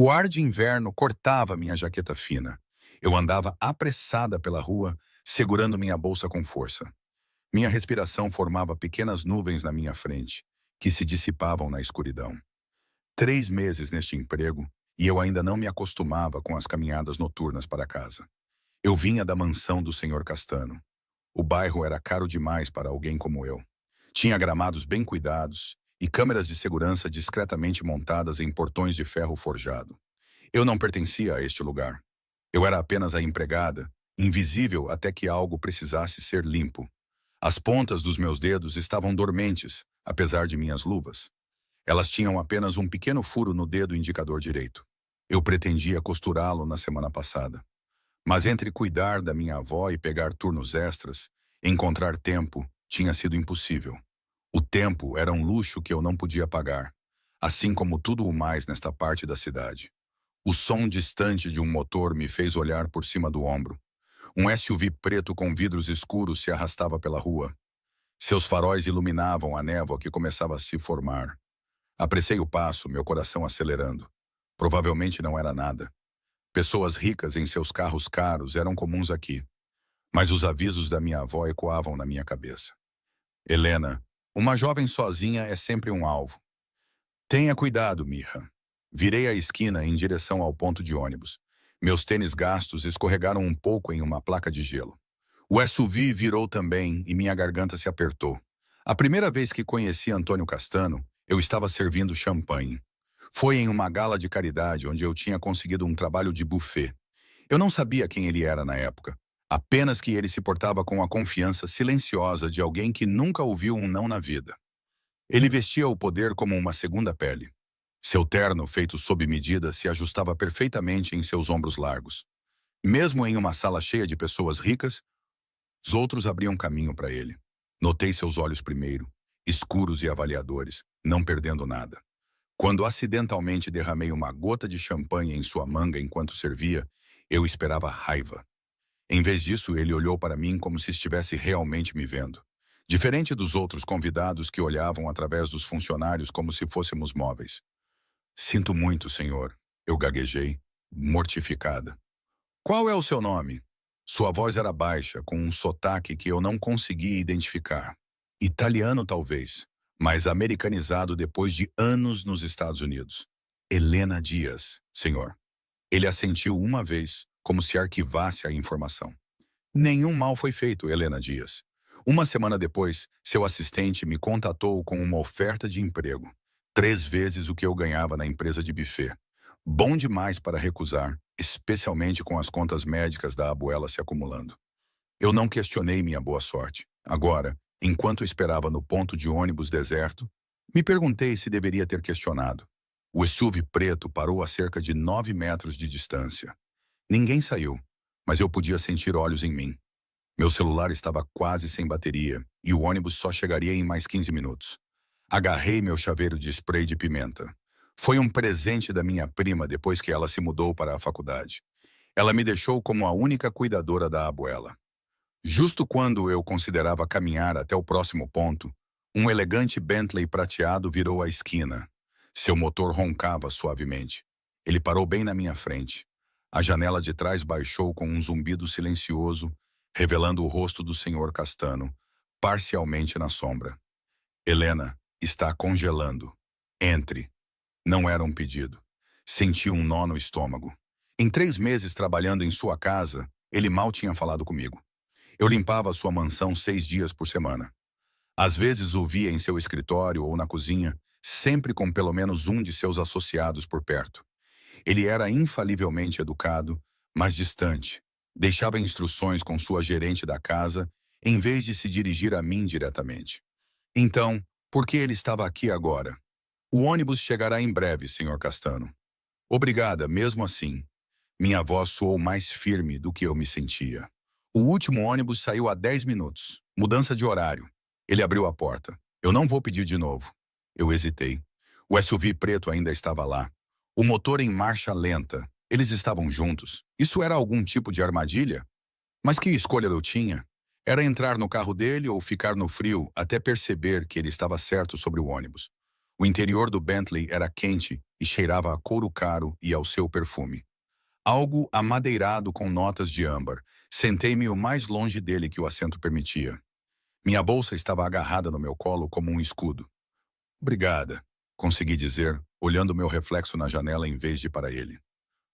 O ar de inverno cortava minha jaqueta fina. Eu andava apressada pela rua, segurando minha bolsa com força. Minha respiração formava pequenas nuvens na minha frente, que se dissipavam na escuridão. 3 meses neste emprego, e eu ainda não me acostumava com as caminhadas noturnas para casa. Eu vinha da mansão do senhor Castano. O bairro era caro demais para alguém como eu. Tinha gramados bem cuidados e câmeras de segurança discretamente montadas em portões de ferro forjado. Eu não pertencia a este lugar. Eu era apenas a empregada, invisível até que algo precisasse ser limpo. As pontas dos meus dedos estavam dormentes, apesar de minhas luvas. Elas tinham apenas um pequeno furo no dedo indicador direito. Eu pretendia costurá-lo na semana passada. Mas entre cuidar da minha avó e pegar turnos extras, encontrar tempo tinha sido impossível. O tempo era um luxo que eu não podia pagar, assim como tudo o mais nesta parte da cidade. O som distante de um motor me fez olhar por cima do ombro. Um SUV preto com vidros escuros se arrastava pela rua. Seus faróis iluminavam a névoa que começava a se formar. Apressei o passo, meu coração acelerando. Provavelmente não era nada. Pessoas ricas em seus carros caros eram comuns aqui. Mas os avisos da minha avó ecoavam na minha cabeça. Helena, uma jovem sozinha é sempre um alvo. Tenha cuidado, Mirra. Virei a esquina em direção ao ponto de ônibus. Meus tênis gastos escorregaram um pouco em uma placa de gelo. O SUV virou também e minha garganta se apertou. A primeira vez que conheci Antônio Castano, eu estava servindo champanhe. Foi em uma gala de caridade onde eu tinha conseguido um trabalho de buffet. Eu não sabia quem ele era na época, apenas que ele se portava com a confiança silenciosa de alguém que nunca ouviu um não na vida. Ele vestia o poder como uma segunda pele. Seu terno, feito sob medida, se ajustava perfeitamente em seus ombros largos. Mesmo em uma sala cheia de pessoas ricas, os outros abriam caminho para ele. Notei seus olhos primeiro, escuros e avaliadores, não perdendo nada. Quando acidentalmente derramei uma gota de champanhe em sua manga enquanto servia, eu esperava raiva. Em vez disso, ele olhou para mim como se estivesse realmente me vendo. Diferente dos outros convidados que olhavam através dos funcionários como se fôssemos móveis. Sinto muito, senhor. Eu gaguejei, mortificada. Qual é o seu nome? Sua voz era baixa, com um sotaque que eu não conseguia identificar. Italiano, talvez, mas americanizado depois de anos nos Estados Unidos. Helena Dias, senhor. Ele assentiu uma vez, como se arquivasse a informação. Nenhum mal foi feito, Helena Dias. Uma semana depois, seu assistente me contatou com uma oferta de emprego. 3 vezes o que eu ganhava na empresa de buffet. Bom demais para recusar, especialmente com as contas médicas da abuela se acumulando. Eu não questionei minha boa sorte. Agora, enquanto esperava no ponto de ônibus deserto, me perguntei se deveria ter questionado. O SUV preto parou a cerca de 9 metros de distância. Ninguém saiu, mas eu podia sentir olhos em mim. Meu celular estava quase sem bateria e o ônibus só chegaria em mais 15 minutos. Agarrei meu chaveiro de spray de pimenta. Foi um presente da minha prima depois que ela se mudou para a faculdade. Ela me deixou como a única cuidadora da abuela. Justo quando eu considerava caminhar até o próximo ponto, um elegante Bentley prateado virou a esquina. Seu motor roncava suavemente. Ele parou bem na minha frente. A janela de trás baixou com um zumbido silencioso, revelando o rosto do senhor Castano, parcialmente na sombra. Helena, está congelando. Entre. Não era um pedido. Senti um nó no estômago. Em 3 meses trabalhando em sua casa, ele mal tinha falado comigo. Eu limpava sua mansão 6 dias por semana. Às vezes o via em seu escritório ou na cozinha, sempre com pelo menos um de seus associados por perto. Ele era infalivelmente educado, mas distante. Deixava instruções com sua gerente da casa, em vez de se dirigir a mim diretamente. Então, por que ele estava aqui agora? O ônibus chegará em breve, senhor Castano. Obrigada, mesmo assim. Minha voz soou mais firme do que eu me sentia. O último ônibus saiu há 10 minutos. Mudança de horário. Ele abriu a porta. Eu não vou pedir de novo. Eu hesitei. O SUV preto ainda estava lá. O motor em marcha lenta. Eles estavam juntos. Isso era algum tipo de armadilha? Mas que escolha eu tinha? Era entrar no carro dele ou ficar no frio até perceber que ele estava certo sobre o ônibus. O interior do Bentley era quente e cheirava a couro caro e ao seu perfume. Algo amadeirado com notas de âmbar. Sentei-me o mais longe dele que o assento permitia. Minha bolsa estava agarrada no meu colo como um escudo. Obrigada, consegui dizer, olhando meu reflexo na janela em vez de para ele.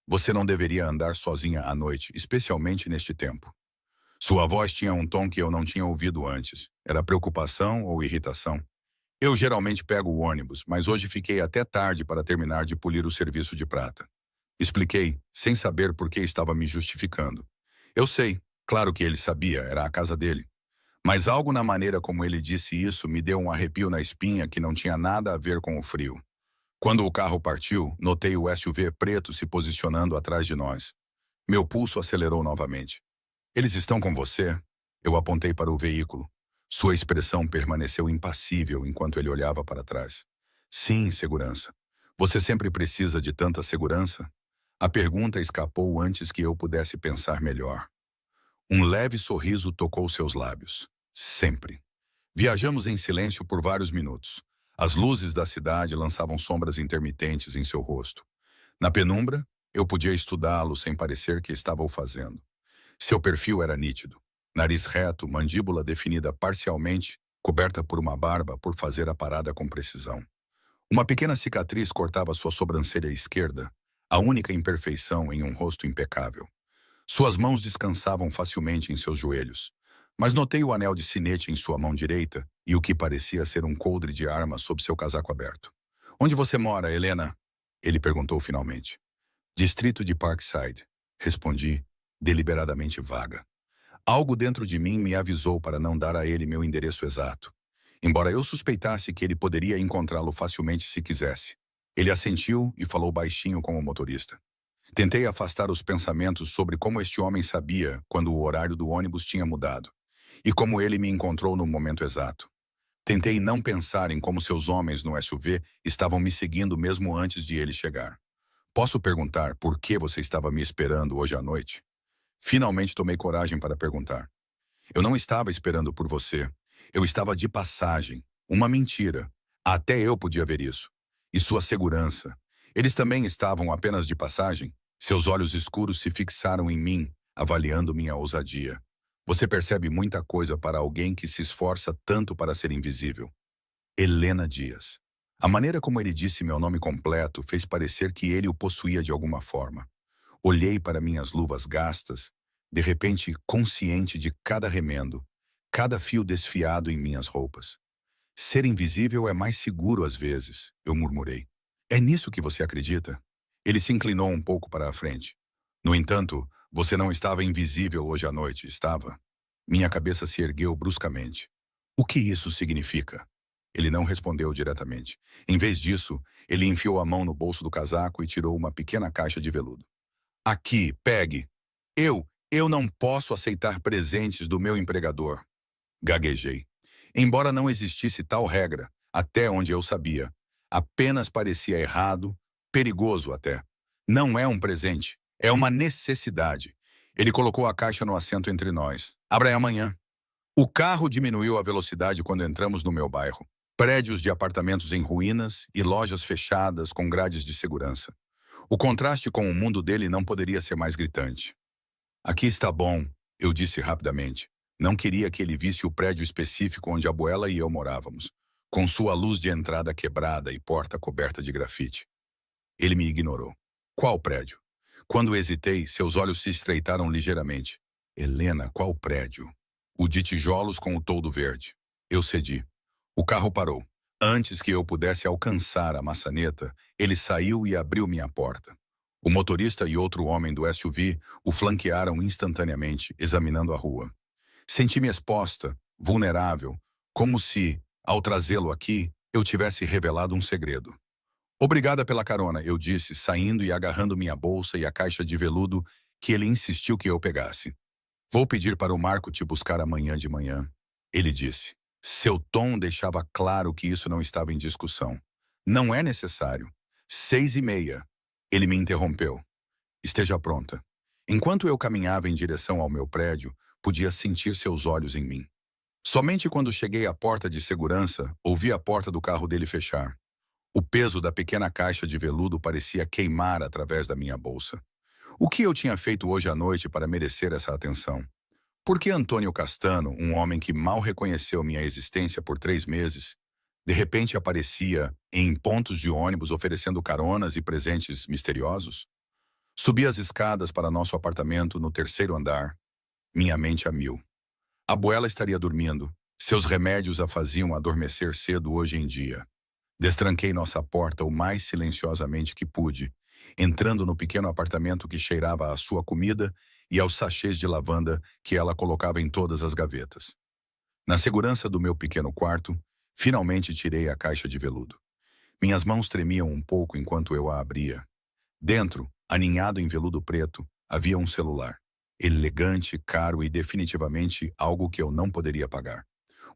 Você não deveria andar sozinha à noite, especialmente neste tempo. Sua voz tinha um tom que eu não tinha ouvido antes. Era preocupação ou irritação? Eu geralmente pego o ônibus, mas hoje fiquei até tarde para terminar de polir o serviço de prata. Expliquei, sem saber por que estava me justificando. Eu sei, claro que ele sabia, era a casa dele. Mas algo na maneira como ele disse isso me deu um arrepio na espinha que não tinha nada a ver com o frio. Quando o carro partiu, notei o SUV preto se posicionando atrás de nós. Meu pulso acelerou novamente. Eles estão com você? Eu apontei para o veículo. Sua expressão permaneceu impassível enquanto ele olhava para trás. Sim, segurança. Você sempre precisa de tanta segurança? A pergunta escapou antes que eu pudesse pensar melhor. Um leve sorriso tocou seus lábios. Sempre. Viajamos em silêncio por vários minutos. As luzes da cidade lançavam sombras intermitentes em seu rosto. Na penumbra, eu podia estudá-lo sem parecer que estava o fazendo. Seu perfil era nítido. Nariz reto, mandíbula definida parcialmente, coberta por uma barba por fazer a parada com precisão. Uma pequena cicatriz cortava sua sobrancelha esquerda, a única imperfeição em um rosto impecável. Suas mãos descansavam facilmente em seus joelhos, mas notei o anel de sinete em sua mão direita e o que parecia ser um coldre de arma sob seu casaco aberto. Onde você mora, Helena? Ele perguntou finalmente. Distrito de Parkside, respondi, deliberadamente vaga. Algo dentro de mim me avisou para não dar a ele meu endereço exato, embora eu suspeitasse que ele poderia encontrá-lo facilmente se quisesse. Ele assentiu e falou baixinho com o motorista. Tentei afastar os pensamentos sobre como este homem sabia quando o horário do ônibus tinha mudado, e como ele me encontrou no momento exato. Tentei não pensar em como seus homens no SUV estavam me seguindo mesmo antes de ele chegar. Posso perguntar por que você estava me esperando hoje à noite? Finalmente tomei coragem para perguntar. Eu não estava esperando por você. Eu estava de passagem. Uma mentira. Até eu podia ver isso. E sua segurança. Eles também estavam apenas de passagem? Seus olhos escuros se fixaram em mim, avaliando minha ousadia. Você percebe muita coisa para alguém que se esforça tanto para ser invisível. Helena Dias. A maneira como ele disse meu nome completo fez parecer que ele o possuía de alguma forma. Olhei para minhas luvas gastas, de repente consciente de cada remendo, cada fio desfiado em minhas roupas. Ser invisível é mais seguro às vezes, eu murmurei. É nisso que você acredita? Ele se inclinou um pouco para a frente. No entanto, você não estava invisível hoje à noite, estava? Minha cabeça se ergueu bruscamente. O que isso significa? Ele não respondeu diretamente. Em vez disso, ele enfiou a mão no bolso do casaco e tirou uma pequena caixa de veludo. Aqui, pegue. Eu não posso aceitar presentes do meu empregador. Gaguejei. Embora não existisse tal regra, até onde eu sabia, apenas parecia errado, perigoso até. Não é um presente, é uma necessidade. Ele colocou a caixa no assento entre nós. Abra aí amanhã. O carro diminuiu a velocidade quando entramos no meu bairro. Prédios de apartamentos em ruínas e lojas fechadas com grades de segurança. O contraste com o mundo dele não poderia ser mais gritante. Aqui está bom, eu disse rapidamente. Não queria que ele visse o prédio específico onde a Abuela e eu morávamos, com sua luz de entrada quebrada e porta coberta de grafite. Ele me ignorou. Qual prédio? Quando hesitei, seus olhos se estreitaram ligeiramente. Helena, qual prédio? O de tijolos com o toldo verde. Eu cedi. O carro parou. Antes que eu pudesse alcançar a maçaneta, ele saiu e abriu minha porta. O motorista e outro homem do SUV o flanquearam instantaneamente, examinando a rua. Senti-me exposta, vulnerável, como se, ao trazê-lo aqui, eu tivesse revelado um segredo. Obrigada pela carona, eu disse, saindo e agarrando minha bolsa e a caixa de veludo que ele insistiu que eu pegasse. Vou pedir para o Marco te buscar amanhã de manhã, ele disse. Seu tom deixava claro que isso não estava em discussão. Não é necessário. 6:30. Ele me interrompeu. Esteja pronta. Enquanto eu caminhava em direção ao meu prédio, podia sentir seus olhos em mim. Somente quando cheguei à porta de segurança, ouvi a porta do carro dele fechar. O peso da pequena caixa de veludo parecia queimar através da minha bolsa. O que eu tinha feito hoje à noite para merecer essa atenção? Por que Antônio Castano, um homem que mal reconheceu minha existência por 3 meses, de repente aparecia em pontos de ônibus oferecendo caronas e presentes misteriosos? Subi as escadas para nosso apartamento no terceiro andar, minha mente a mil. A Abuela estaria dormindo. Seus remédios a faziam adormecer cedo hoje em dia. Destranquei nossa porta o mais silenciosamente que pude, entrando no pequeno apartamento que cheirava à sua comida e aos sachês de lavanda que ela colocava em todas as gavetas. Na segurança do meu pequeno quarto, finalmente tirei a caixa de veludo. Minhas mãos tremiam um pouco enquanto eu a abria. Dentro, aninhado em veludo preto, havia um celular. Elegante, caro e definitivamente algo que eu não poderia pagar.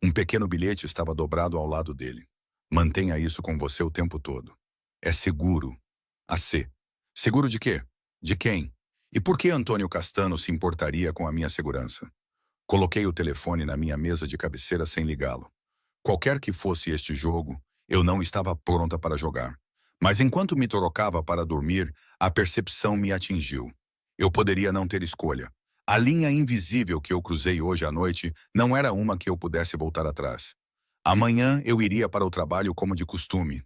Um pequeno bilhete estava dobrado ao lado dele. Mantenha isso com você o tempo todo. É seguro. AC. Seguro de quê? De quem? E por que Antônio Castano se importaria com a minha segurança? Coloquei o telefone na minha mesa de cabeceira sem ligá-lo. Qualquer que fosse este jogo, eu não estava pronta para jogar. Mas enquanto me trocava para dormir, a percepção me atingiu. Eu poderia não ter escolha. A linha invisível que eu cruzei hoje à noite não era uma que eu pudesse voltar atrás. Amanhã eu iria para o trabalho como de costume.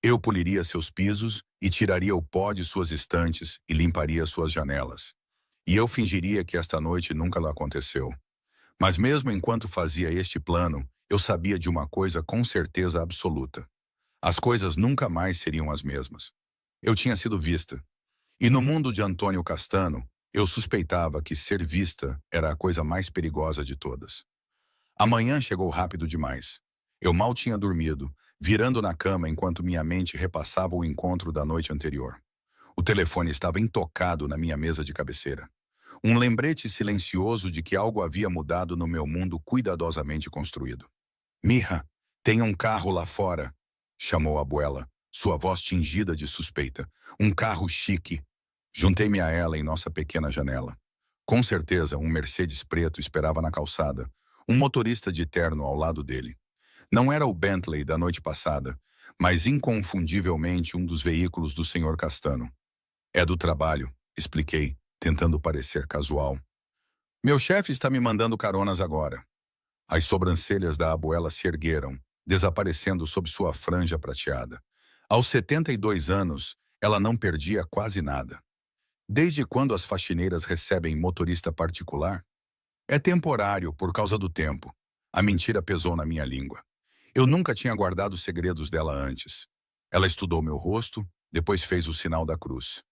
Eu poliria seus pisos e tiraria o pó de suas estantes e limparia suas janelas. E eu fingiria que esta noite nunca lá aconteceu. Mas mesmo enquanto fazia este plano, eu sabia de uma coisa com certeza absoluta. As coisas nunca mais seriam as mesmas. Eu tinha sido vista. E no mundo de Antônio Castano, eu suspeitava que ser vista era a coisa mais perigosa de todas. A manhã chegou rápido demais. Eu mal tinha dormido, virando na cama enquanto minha mente repassava o encontro da noite anterior. O telefone estava intocado na minha mesa de cabeceira. Um lembrete silencioso de que algo havia mudado no meu mundo cuidadosamente construído. Mirra, tem um carro lá fora, chamou a abuela, sua voz tingida de suspeita. Um carro chique. Juntei-me a ela em nossa pequena janela. Com certeza, um Mercedes preto esperava na calçada, um motorista de terno ao lado dele. Não era o Bentley da noite passada, mas inconfundivelmente um dos veículos do Sr. Castano. É do trabalho, expliquei, tentando parecer casual. Meu chefe está me mandando caronas agora. As sobrancelhas da abuela se ergueram, desaparecendo sob sua franja prateada. Aos 72 anos, ela não perdia quase nada. Desde quando as faxineiras recebem motorista particular? É temporário, por causa do tempo. A mentira pesou na minha língua. Eu nunca tinha guardado os segredos dela antes. Ela estudou meu rosto, depois fez o sinal da cruz.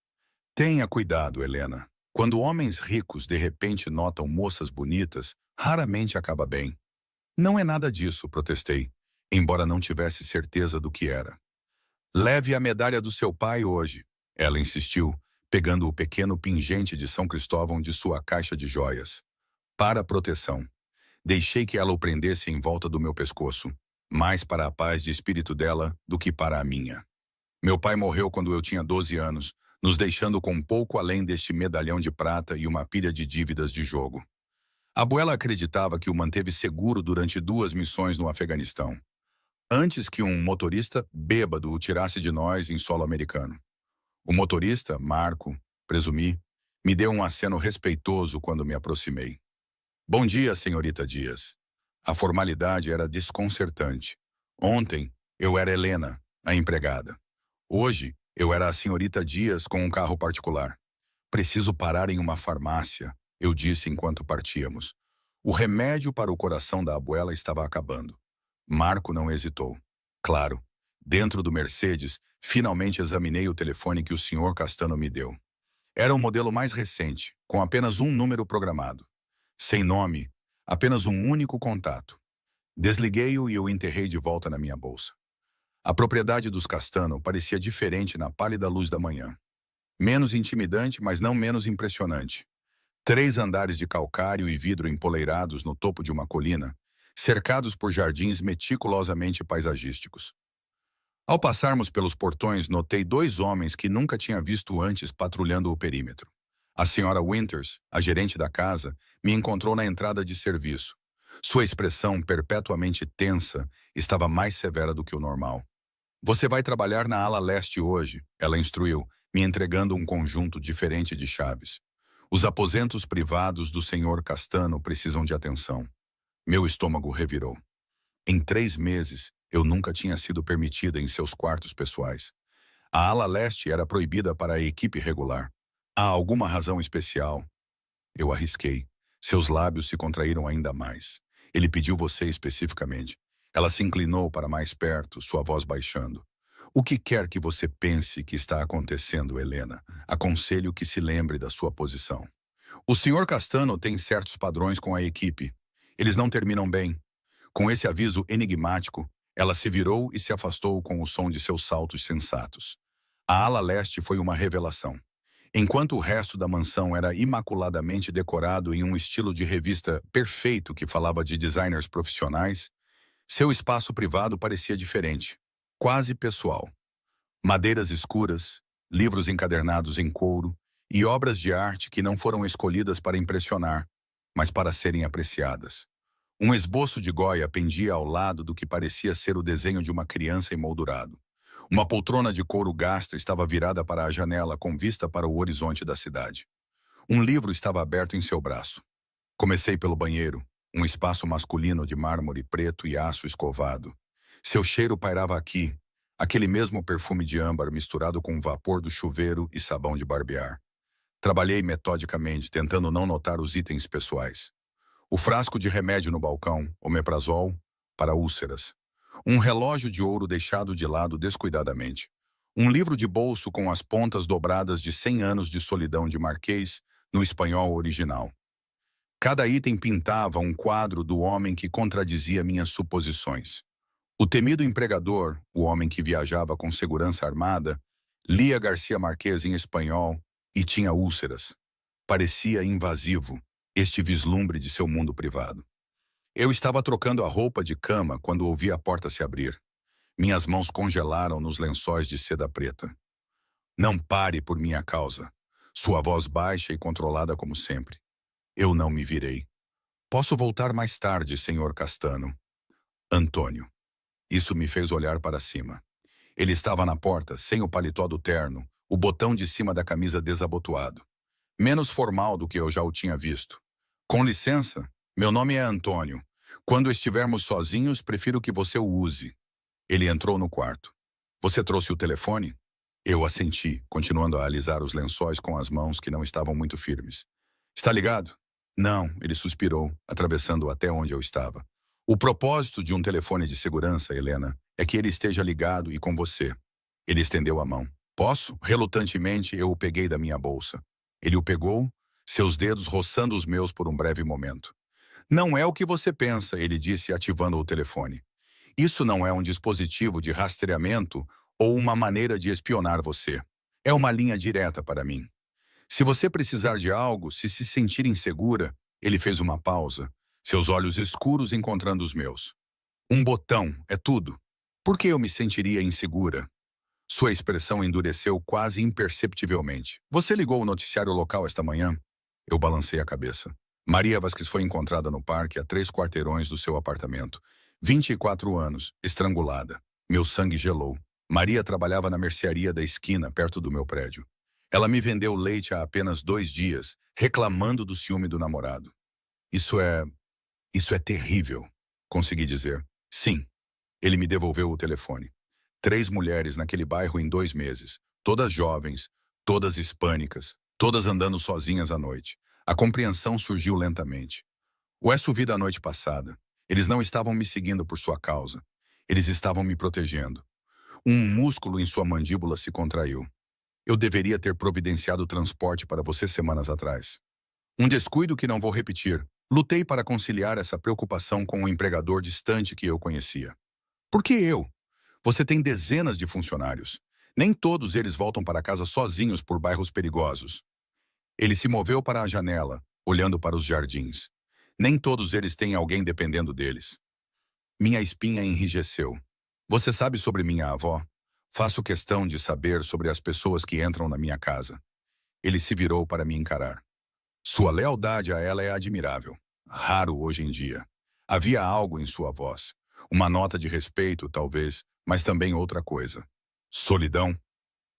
Tenha cuidado, Helena. Quando homens ricos de repente notam moças bonitas, raramente acaba bem. Não é nada disso, protestei, embora não tivesse certeza do que era. Leve a medalha do seu pai hoje, ela insistiu, pegando o pequeno pingente de São Cristóvão de sua caixa de joias. Para proteção. Deixei que ela o prendesse em volta do meu pescoço, mais para a paz de espírito dela do que para a minha. Meu pai morreu quando eu tinha 12 anos, nos deixando com pouco além deste medalhão de prata e uma pilha de dívidas de jogo. A abuela acreditava que o manteve seguro durante 2 missões no Afeganistão, antes que um motorista bêbado o tirasse de nós em solo americano. O motorista, Marco, presumi, me deu um aceno respeitoso quando me aproximei. Bom dia, senhorita Dias. A formalidade era desconcertante. Ontem, eu era Helena, a empregada. Hoje, eu era a senhorita Dias com um carro particular. Preciso parar em uma farmácia, eu disse enquanto partíamos. O remédio para o coração da abuela estava acabando. Marco não hesitou. Claro, dentro do Mercedes, finalmente examinei o telefone que o senhor Castano me deu. Era o modelo mais recente, com apenas um número programado. Sem nome, apenas um único contato. Desliguei-o e o enterrei de volta na minha bolsa. A propriedade dos Castano parecia diferente na pálida luz da manhã. Menos intimidante, mas não menos impressionante. 3 andares de calcário e vidro empoleirados no topo de uma colina, cercados por jardins meticulosamente paisagísticos. Ao passarmos pelos portões, notei 2 homens que nunca tinha visto antes patrulhando o perímetro. A senhora Winters, a gerente da casa, me encontrou na entrada de serviço. Sua expressão perpetuamente tensa estava mais severa do que o normal. Você vai trabalhar na ala leste hoje, ela instruiu, me entregando um conjunto diferente de chaves. Os aposentos privados do senhor Castano precisam de atenção. Meu estômago revirou. Em 3 meses, eu nunca tinha sido permitida em seus quartos pessoais. A ala leste era proibida para a equipe regular. Há alguma razão especial? Eu arrisquei. Seus lábios se contraíram ainda mais. Ele pediu você especificamente. Ela se inclinou para mais perto, sua voz baixando. O que quer que você pense que está acontecendo, Helena? Aconselho que se lembre da sua posição. O senhor Castano tem certos padrões com a equipe. Eles não terminam bem. Com esse aviso enigmático, ela se virou e se afastou com o som de seus saltos sensatos. A ala leste foi uma revelação. Enquanto o resto da mansão era imaculadamente decorado em um estilo de revista perfeito que falava de designers profissionais, seu espaço privado parecia diferente, quase pessoal. Madeiras escuras, livros encadernados em couro e obras de arte que não foram escolhidas para impressionar, mas para serem apreciadas. Um esboço de Goya pendia ao lado do que parecia ser o desenho de uma criança emoldurado. Uma poltrona de couro gasta estava virada para a janela com vista para o horizonte da cidade. Um livro estava aberto em seu braço. Comecei pelo banheiro, um espaço masculino de mármore preto e aço escovado. Seu cheiro pairava aqui, aquele mesmo perfume de âmbar misturado com o vapor do chuveiro e sabão de barbear. Trabalhei metodicamente, tentando não notar os itens pessoais. O frasco de remédio no balcão, omeprazol, para úlceras. Um relógio de ouro deixado de lado descuidadamente. Um livro de bolso com as pontas dobradas de 100 anos de solidão de Marquês, no espanhol original. Cada item pintava um quadro do homem que contradizia minhas suposições. O temido empregador, o homem que viajava com segurança armada, lia Garcia Marquez em espanhol e tinha úlceras. Parecia invasivo, este vislumbre de seu mundo privado. Eu estava trocando a roupa de cama quando ouvi a porta se abrir. Minhas mãos congelaram nos lençóis de seda preta. Não pare por minha causa. Sua voz baixa e controlada como sempre. Eu não me virei. Posso voltar mais tarde, senhor Castano. Antônio. Isso me fez olhar para cima. Ele estava na porta, sem o paletó do terno, o botão de cima da camisa desabotoado. Menos formal do que eu já o tinha visto. Com licença, meu nome é Antônio. Quando estivermos sozinhos, prefiro que você o use. Ele entrou no quarto. Você trouxe o telefone? Eu assenti, continuando a alisar os lençóis com as mãos que não estavam muito firmes. Está ligado? Não, ele suspirou, atravessando até onde eu estava. O propósito de um telefone de segurança, Helena, é que ele esteja ligado e com você. Ele estendeu a mão. Posso? Relutantemente, eu o peguei da minha bolsa. Ele o pegou, seus dedos roçando os meus por um breve momento. Não é o que você pensa, ele disse, ativando o telefone. Isso não é um dispositivo de rastreamento ou uma maneira de espionar você. É uma linha direta para mim. Se você precisar de algo, se sentir insegura, ele fez uma pausa, seus olhos escuros encontrando os meus. Um botão, é tudo. Por que eu me sentiria insegura? Sua expressão endureceu quase imperceptivelmente. Você ligou o noticiário local esta manhã? Eu balancei a cabeça. Maria Vasquez foi encontrada no parque a 3 quarteirões do seu apartamento. 24 anos, estrangulada. Meu sangue gelou. Maria trabalhava na mercearia da esquina, perto do meu prédio. Ela me vendeu leite há apenas 2 dias, reclamando do ciúme do namorado. Isso é terrível, consegui dizer. Sim. Ele me devolveu o telefone. 3 mulheres naquele bairro em 2 meses. Todas jovens, todas hispânicas, todas andando sozinhas à noite. A compreensão surgiu lentamente. O SUV da noite passada. Eles não estavam me seguindo por sua causa. Eles estavam me protegendo. Um músculo em sua mandíbula se contraiu. Eu deveria ter providenciado o transporte para você semanas atrás. Um descuido que não vou repetir. Lutei para conciliar essa preocupação com um empregador distante que eu conhecia. Por que eu? Você tem dezenas de funcionários. Nem todos eles voltam para casa sozinhos por bairros perigosos. Ele se moveu para a janela, olhando para os jardins. Nem todos eles têm alguém dependendo deles. Minha espinha enrijeceu. Você sabe sobre minha avó? Faço questão de saber sobre as pessoas que entram na minha casa. Ele se virou para me encarar. Sua lealdade a ela é admirável. Raro hoje em dia. Havia algo em sua voz. Uma nota de respeito, talvez, mas também outra coisa. Solidão?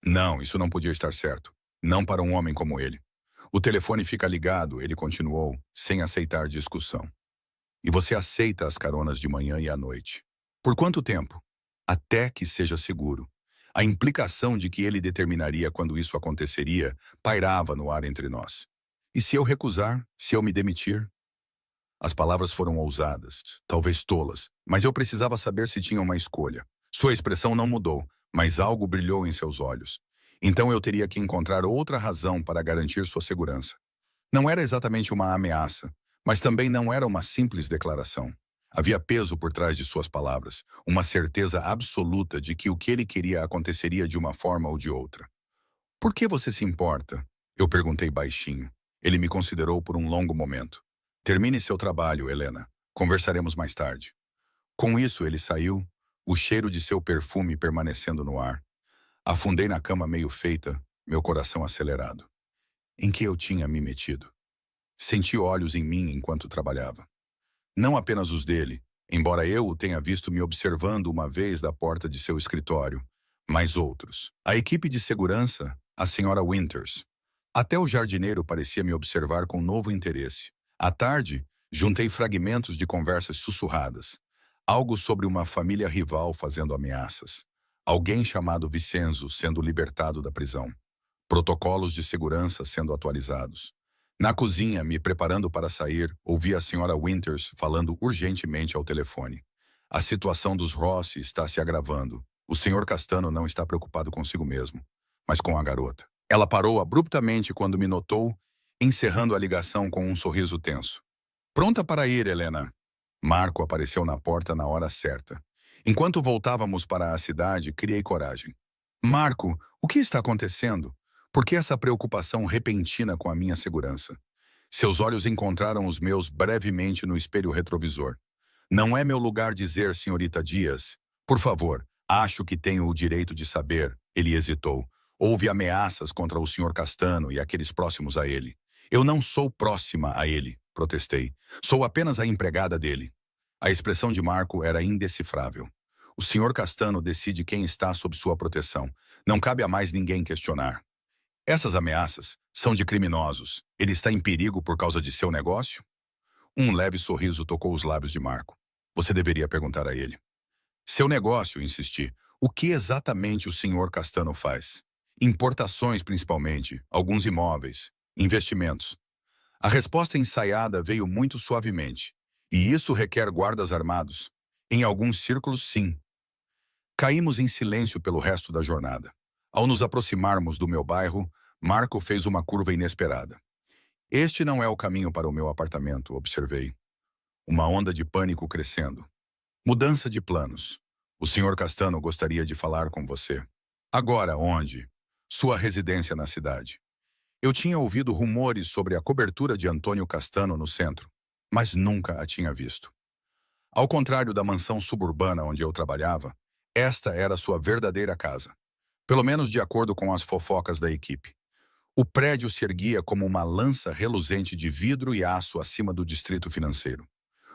Não, isso não podia estar certo. Não para um homem como ele. O telefone fica ligado, ele continuou, sem aceitar discussão. E você aceita as caronas de manhã e à noite. Por quanto tempo? Até que seja seguro. A implicação de que ele determinaria quando isso aconteceria pairava no ar entre nós. E se eu recusar? Se eu me demitir? As palavras foram ousadas, talvez tolas, mas eu precisava saber se tinha uma escolha. Sua expressão não mudou, mas algo brilhou em seus olhos. Então eu teria que encontrar outra razão para garantir sua segurança. Não era exatamente uma ameaça, mas também não era uma simples declaração. Havia peso por trás de suas palavras, uma certeza absoluta de que o que ele queria aconteceria de uma forma ou de outra. Por que você se importa? Eu perguntei baixinho. Ele me considerou por um longo momento. Termine seu trabalho, Helena. Conversaremos mais tarde. Com isso, ele saiu, o cheiro de seu perfume permanecendo no ar. Afundei na cama meio feita, meu coração acelerado. Em que eu tinha me metido? Senti olhos em mim enquanto trabalhava. Não apenas os dele, embora eu o tenha visto me observando uma vez da porta de seu escritório, mas outros. A equipe de segurança, a senhora Winters. Até o jardineiro parecia me observar com novo interesse. À tarde, juntei fragmentos de conversas sussurradas. Algo sobre uma família rival fazendo ameaças. Alguém chamado Vicenzo sendo libertado da prisão. Protocolos de segurança sendo atualizados. Na cozinha, me preparando para sair, ouvi a senhora Winters falando urgentemente ao telefone. A situação dos Rossi está se agravando. O senhor Castano não está preocupado consigo mesmo, mas com a garota. Ela parou abruptamente quando me notou, encerrando a ligação com um sorriso tenso. Pronta para ir, Helena. Marco apareceu na porta na hora certa. Enquanto voltávamos para a cidade, criei coragem. Marco, o que está acontecendo? Por que essa preocupação repentina com a minha segurança? Seus olhos encontraram os meus brevemente no espelho retrovisor. Não é meu lugar dizer, senhorita Dias. Por favor, acho que tenho o direito de saber. Ele hesitou. Houve ameaças contra o senhor Castano e aqueles próximos a ele. Eu não sou próxima a ele, protestei. Sou apenas a empregada dele. A expressão de Marco era indecifrável. O senhor Castano decide quem está sob sua proteção. Não cabe a mais ninguém questionar. Essas ameaças são de criminosos. Ele está em perigo por causa de seu negócio? Um leve sorriso tocou os lábios de Marco. Você deveria perguntar a ele. Seu negócio, insisti. O que exatamente o senhor Castano faz? Importações, principalmente, alguns imóveis, investimentos. A resposta ensaiada veio muito suavemente. E isso requer guardas armados? Em alguns círculos, sim. Caímos em silêncio pelo resto da jornada. Ao nos aproximarmos do meu bairro, Marco fez uma curva inesperada. Este não é o caminho para o meu apartamento, observei. Uma onda de pânico crescendo. Mudança de planos. O senhor Castano gostaria de falar com você. Agora, onde? Sua residência na cidade. Eu tinha ouvido rumores sobre a cobertura de Antônio Castano no centro, mas nunca a tinha visto. Ao contrário da mansão suburbana onde eu trabalhava, esta era sua verdadeira casa. Pelo menos de acordo com as fofocas da equipe. O prédio se erguia como uma lança reluzente de vidro e aço acima do distrito financeiro.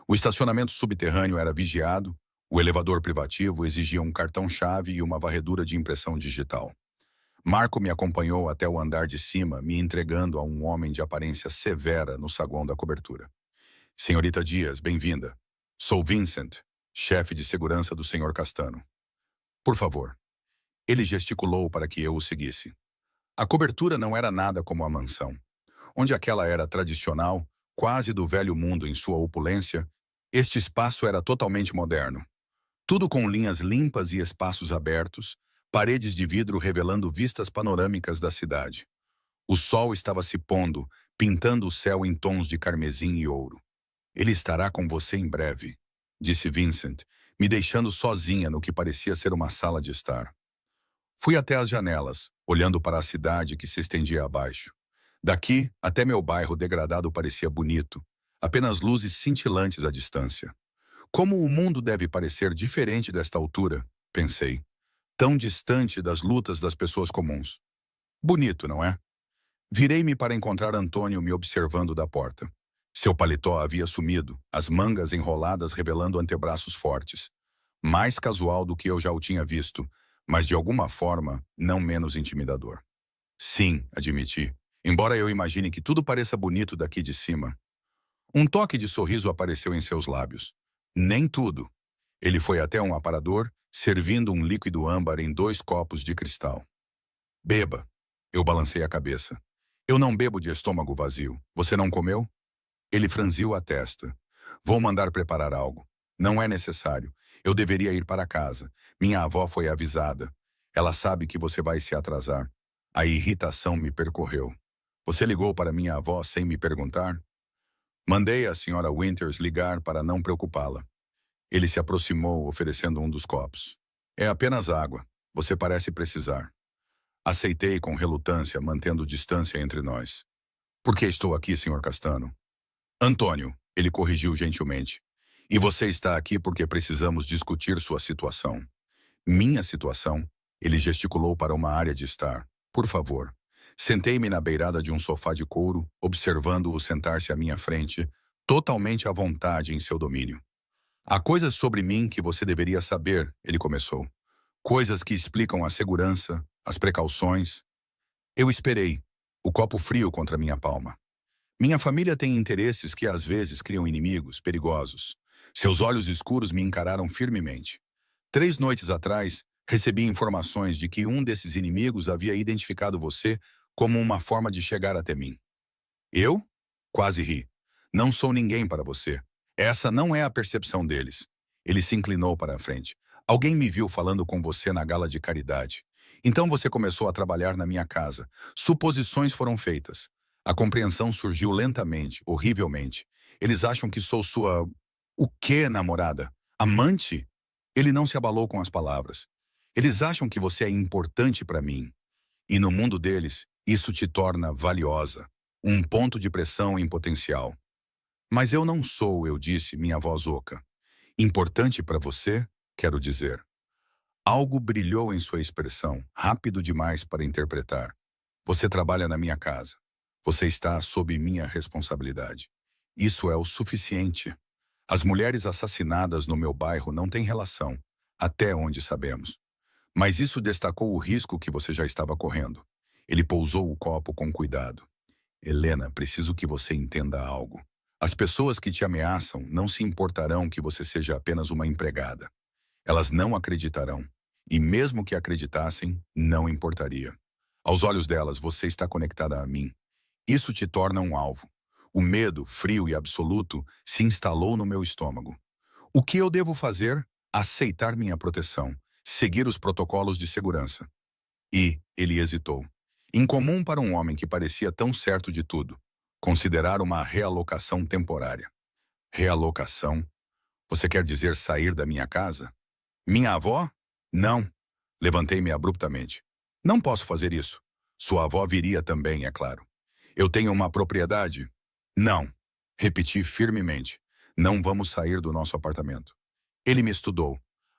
O estacionamento subterrâneo era vigiado, o elevador privativo exigia um cartão-chave e uma varredura de impressão digital. Marco me acompanhou até o andar de cima, me entregando a um homem de aparência severa no saguão da cobertura. Senhorita Dias, bem-vinda. Sou Vincent, chefe de segurança do senhor Castano. Por favor. Ele gesticulou para que eu o seguisse. A cobertura não era nada como a mansão. Onde aquela era tradicional, quase do velho mundo em sua opulência, este espaço era totalmente moderno. Tudo com linhas limpas e espaços abertos, paredes de vidro revelando vistas panorâmicas da cidade. O sol estava se pondo, pintando o céu em tons de carmesim e ouro. Ele estará com você em breve, disse Vincent, me deixando sozinha no que parecia ser uma sala de estar. Fui até as janelas, olhando para a cidade que se estendia abaixo. Daqui, até meu bairro degradado parecia bonito, apenas luzes cintilantes à distância. Como o mundo deve parecer diferente desta altura, pensei. Tão distante das lutas das pessoas comuns. Bonito, não é? Virei-me para encontrar Antônio me observando da porta. Seu paletó havia sumido, as mangas enroladas revelando antebraços fortes. Mais casual do que eu já o tinha visto, mas de alguma forma não menos intimidador. Sim, admiti. Embora eu imagine que tudo pareça bonito daqui de cima. Um toque de sorriso apareceu em seus lábios. Nem tudo. Ele foi até um aparador, servindo um líquido âmbar em 2 copos de cristal. Beba. Eu balancei a cabeça. Eu não bebo de estômago vazio. Você não comeu? Ele franziu a testa. Vou mandar preparar algo. Não é necessário. Eu deveria ir para casa. Minha avó foi avisada. Ela sabe que você vai se atrasar. A irritação me percorreu. Você ligou para minha avó sem me perguntar? Mandei a senhora Winters ligar para não preocupá-la. Ele se aproximou, oferecendo um dos copos. É apenas água. Você parece precisar. Aceitei com relutância, mantendo distância entre nós. Por que estou aqui, senhor Castano? Antônio, ele corrigiu gentilmente. E você está aqui porque precisamos discutir sua situação. Minha situação? Ele gesticulou para uma área de estar. Por favor. Sentei-me na beirada de um sofá de couro, observando-o sentar-se à minha frente, totalmente à vontade em seu domínio. Há coisas sobre mim que você deveria saber, ele começou. Coisas que explicam a segurança, as precauções. Eu esperei, o copo frio contra minha palma. Minha família tem interesses que às vezes criam inimigos perigosos. Seus olhos escuros me encararam firmemente. 3 noites atrás, recebi informações de que um desses inimigos havia identificado você como uma forma de chegar até mim. Eu? Quase ri. Não sou ninguém para você. Essa não é a percepção deles. Ele se inclinou para a frente. Alguém me viu falando com você na gala de caridade. Então você começou a trabalhar na minha casa. Suposições foram feitas. A compreensão surgiu lentamente, horrivelmente. Eles acham que sou sua... O quê, namorada? Amante? Ele não se abalou com as palavras. Eles acham que você é importante para mim. E no mundo deles, isso te torna valiosa. Um ponto de pressão em potencial. Mas eu não sou, eu disse, minha voz oca. Importante para você, quero dizer. Algo brilhou em sua expressão, rápido demais para interpretar. Você trabalha na minha casa. Você está sob minha responsabilidade. Isso é o suficiente. As mulheres assassinadas no meu bairro não têm relação, até onde sabemos. Mas isso destacou o risco que você já estava correndo. Ele pousou o copo com cuidado. Helena, preciso que você entenda algo. As pessoas que te ameaçam não se importarão que você seja apenas uma empregada. Elas não acreditarão. E mesmo que acreditassem, não importaria. Aos olhos delas, você está conectada a mim. Isso te torna um alvo. O medo, frio e absoluto, se instalou no meu estômago. O que eu devo fazer? Aceitar minha proteção. Seguir os protocolos de segurança. E ele hesitou. Incomum para um homem que parecia tão certo de tudo. Considerar uma realocação temporária. Realocação? Você quer dizer sair da minha casa? Minha avó? Não. Levantei-me abruptamente. Não posso fazer isso. Sua avó viria também, é claro. Eu tenho uma propriedade? Não. Repeti firmemente. Não vamos sair do nosso apartamento. Ele me estudou.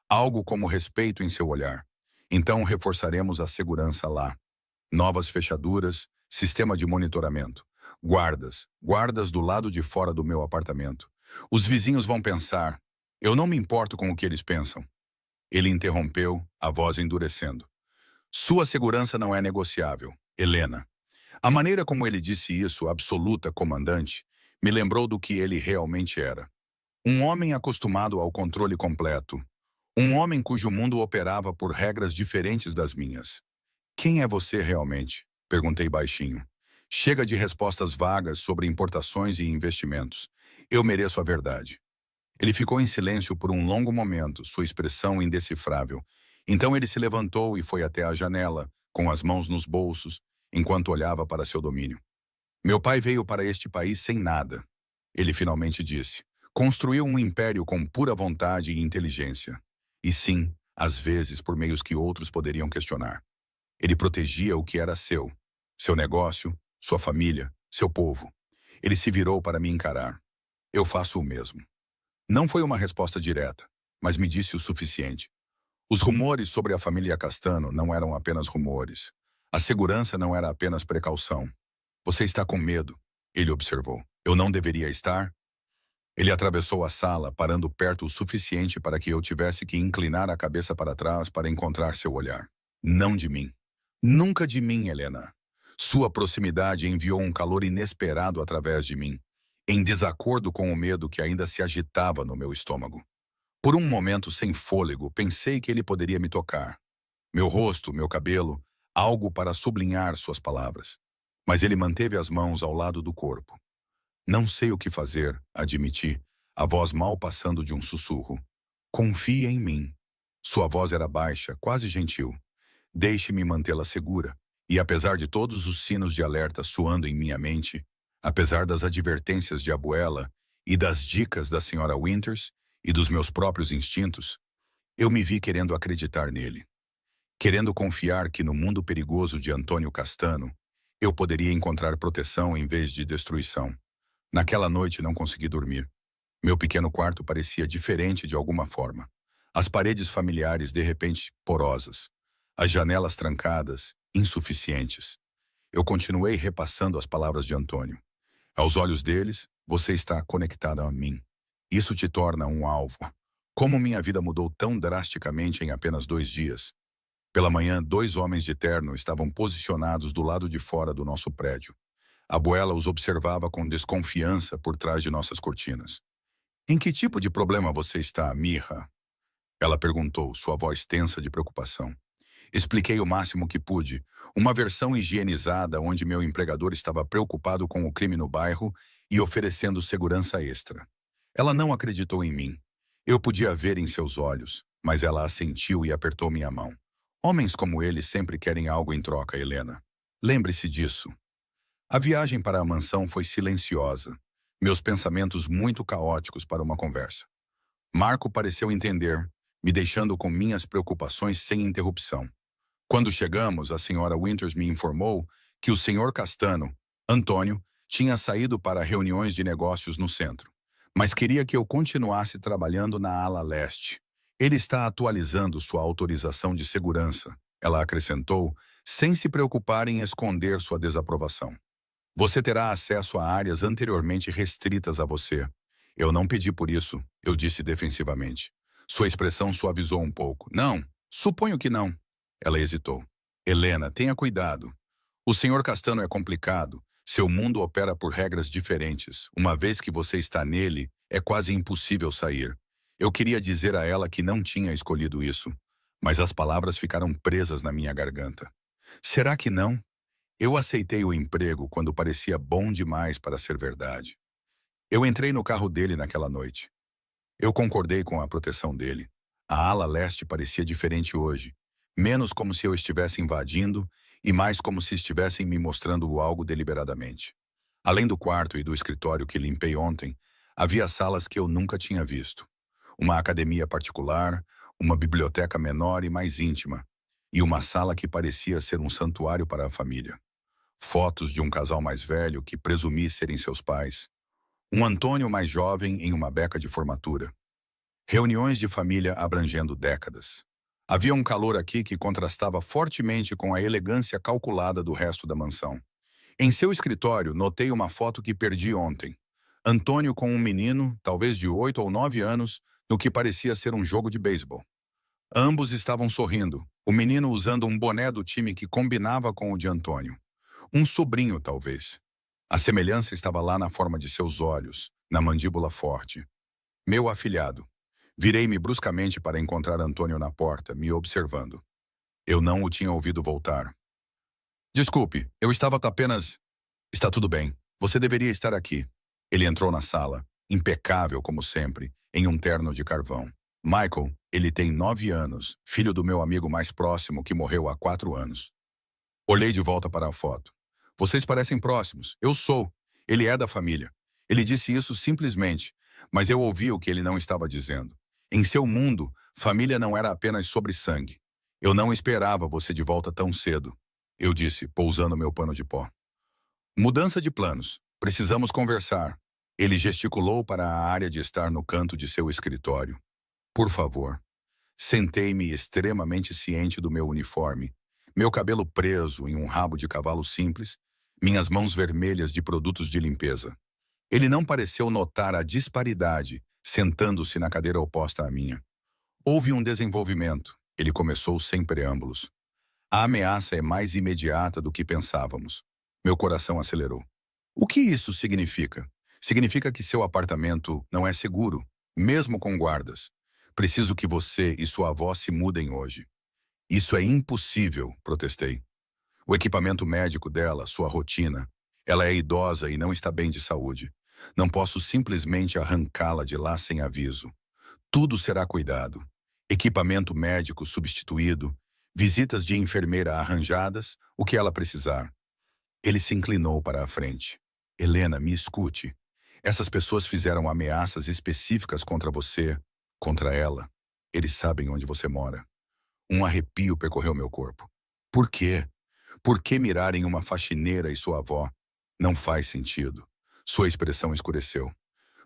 Algo como respeito em seu olhar. Então reforçaremos a segurança lá. Novas fechaduras, sistema de monitoramento. Guardas do lado de fora do meu apartamento. Os vizinhos vão pensar. Eu não me importo com o que eles pensam. Ele interrompeu, a voz endurecendo. Sua segurança não é negociável, Helena. A maneira como ele disse isso, absoluta comandante, me lembrou do que ele realmente era. Um homem acostumado ao controle completo. Um homem cujo mundo operava por regras diferentes das minhas. Quem é você realmente? Perguntei baixinho. Chega de respostas vagas sobre importações e investimentos. Eu mereço a verdade. Ele ficou em silêncio por um longo momento, sua expressão indecifrável. Então ele se levantou e foi até a janela, com as mãos nos bolsos, enquanto olhava para seu domínio. Meu pai veio para este país sem nada. Ele finalmente disse. Construiu um império com pura vontade e inteligência. E sim, às vezes por meios que outros poderiam questionar. Ele protegia o que era seu. Seu negócio, sua família, seu povo. Ele se virou para me encarar. Eu faço o mesmo. Não foi uma resposta direta, mas me disse o suficiente. Os rumores sobre a família Castano não eram apenas rumores. A segurança não era apenas precaução. Você está com medo, ele observou. Eu não deveria estar? Ele atravessou a sala, parando perto o suficiente para que eu tivesse que inclinar a cabeça para trás para encontrar seu olhar. Não de mim. Nunca de mim, Helena. Sua proximidade enviou um calor inesperado através de mim, em desacordo com o medo que ainda se agitava no meu estômago. Por um momento sem fôlego, pensei que ele poderia me tocar. Meu rosto, meu cabelo, algo para sublinhar suas palavras. Mas ele manteve as mãos ao lado do corpo. Não sei o que fazer, admiti, a voz mal passando de um sussurro. Confie em mim. Sua voz era baixa, quase gentil. Deixe-me mantê-la segura. E apesar de todos os sinos de alerta soando em minha mente, apesar das advertências de Abuela e das dicas da senhora Winters e dos meus próprios instintos, eu me vi querendo acreditar nele. Querendo confiar que no mundo perigoso de Antônio Castano, eu poderia encontrar proteção em vez de destruição. Naquela noite não consegui dormir. Meu pequeno quarto parecia diferente de alguma forma. As paredes familiares de repente porosas. As janelas trancadas, insuficientes. Eu continuei repassando as palavras de Antônio. Aos olhos deles, você está conectada a mim. Isso te torna um alvo. Como minha vida mudou tão drasticamente em apenas 2 dias. Pela manhã, 2 homens de terno estavam posicionados do lado de fora do nosso prédio. A Abuela os observava com desconfiança por trás de nossas cortinas. Em que tipo de problema você está, Mirra? Ela perguntou, sua voz tensa de preocupação. Expliquei o máximo que pude, uma versão higienizada onde meu empregador estava preocupado com o crime no bairro e oferecendo segurança extra. Ela não acreditou em mim. Eu podia ver em seus olhos, mas ela assentiu e apertou minha mão. Homens como ele sempre querem algo em troca, Helena. Lembre-se disso. A viagem para a mansão foi silenciosa, meus pensamentos muito caóticos para uma conversa. Marco pareceu entender, me deixando com minhas preocupações sem interrupção. Quando chegamos, a senhora Winters me informou que o senhor Castano, Antônio, tinha saído para reuniões de negócios no centro, mas queria que eu continuasse trabalhando na ala leste. Ele está atualizando sua autorização de segurança, ela acrescentou, sem se preocupar em esconder sua desaprovação. Você terá acesso a áreas anteriormente restritas a você. Eu não pedi por isso, eu disse defensivamente. Sua expressão suavizou um pouco. Não, suponho que não. Ela hesitou. Helena, tenha cuidado. O senhor Castano é complicado. Seu mundo opera por regras diferentes. Uma vez que você está nele, é quase impossível sair. Eu queria dizer a ela que não tinha escolhido isso, mas as palavras ficaram presas na minha garganta. Será que não? Eu aceitei o emprego quando parecia bom demais para ser verdade. Eu entrei no carro dele naquela noite. Eu concordei com a proteção dele. A ala leste parecia diferente hoje, menos como se eu estivesse invadindo e mais como se estivessem me mostrando algo deliberadamente. Além do quarto e do escritório que limpei ontem, havia salas que eu nunca tinha visto. Uma academia particular, uma biblioteca menor e mais íntima, e uma sala que parecia ser um santuário para a família. Fotos de um casal mais velho que presumi serem seus pais. Um Antônio mais jovem em uma beca de formatura. Reuniões de família abrangendo décadas. Havia um calor aqui que contrastava fortemente com a elegância calculada do resto da mansão. Em seu escritório, notei uma foto que perdi ontem. Antônio com um menino, talvez de 8 ou 9 anos, no que parecia ser um jogo de beisebol. Ambos estavam sorrindo, o menino usando um boné do time que combinava com o de Antônio. Um sobrinho, talvez. A semelhança estava lá na forma de seus olhos, na mandíbula forte. Meu afilhado. Virei-me bruscamente para encontrar Antônio na porta, me observando. Eu não o tinha ouvido voltar. Desculpe, eu estava apenas... Está tudo bem, você deveria estar aqui. Ele entrou na sala, impecável como sempre, em um terno de carvão. Michael, ele tem 9 anos, filho do meu amigo mais próximo que morreu há 4 anos. Olhei de volta para a foto. Vocês parecem próximos. Eu sou. Ele é da família. Ele disse isso simplesmente, mas eu ouvi o que ele não estava dizendo. Em seu mundo, família não era apenas sobre sangue. Eu não esperava você de volta tão cedo, eu disse, pousando meu pano de pó. Mudança de planos. Precisamos conversar. Ele gesticulou para a área de estar no canto de seu escritório. Por favor. Sentei-me extremamente ciente do meu uniforme, meu cabelo preso em um rabo de cavalo simples, minhas mãos vermelhas de produtos de limpeza. Ele não pareceu notar a disparidade, sentando-se na cadeira oposta à minha. Houve um desenvolvimento. Ele começou sem preâmbulos. A ameaça é mais imediata do que pensávamos. Meu coração acelerou. O que isso significa? Significa que seu apartamento não é seguro, mesmo com guardas. Preciso que você e sua avó se mudem hoje. Isso é impossível, protestei. O equipamento médico dela, sua rotina. Ela é idosa e não está bem de saúde. Não posso simplesmente arrancá-la de lá sem aviso. Tudo será cuidado. Equipamento médico substituído, visitas de enfermeira arranjadas, o que ela precisar. Ele se inclinou para a frente. Helena, me escute. Essas pessoas fizeram ameaças específicas contra você, contra ela. Eles sabem onde você mora. Um arrepio percorreu meu corpo. Por quê? Por que mirar em uma faxineira e sua avó? Não faz sentido. Sua expressão escureceu.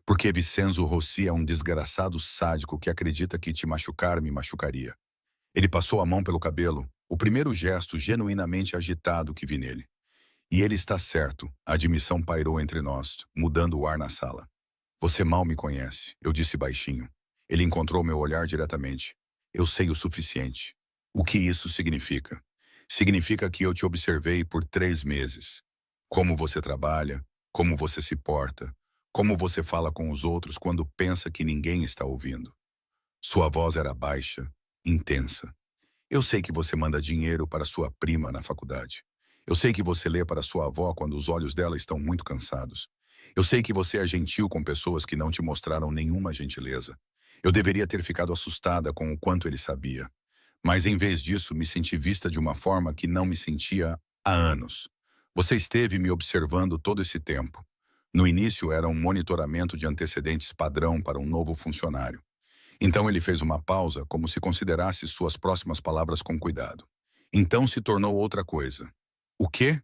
Porque Vincenzo Rossi é um desgraçado sádico que acredita que te machucar me machucaria. Ele passou a mão pelo cabelo, o primeiro gesto genuinamente agitado que vi nele. E ele está certo, a admissão pairou entre nós, mudando o ar na sala. Você mal me conhece, eu disse baixinho. Ele encontrou meu olhar diretamente. Eu sei o suficiente. O que isso significa? Significa que eu te observei por 3 meses. Como você trabalha, como você se porta, como você fala com os outros quando pensa que ninguém está ouvindo. Sua voz era baixa, intensa. Eu sei que você manda dinheiro para sua prima na faculdade. Eu sei que você lê para sua avó quando os olhos dela estão muito cansados. Eu sei que você é gentil com pessoas que não te mostraram nenhuma gentileza. Eu deveria ter ficado assustada com o quanto ele sabia. Mas em vez disso, me senti vista de uma forma que não me sentia há anos. Você esteve me observando todo esse tempo. No início era um monitoramento de antecedentes padrão para um novo funcionário. Então ele fez uma pausa, como se considerasse suas próximas palavras com cuidado. Então se tornou outra coisa. O quê?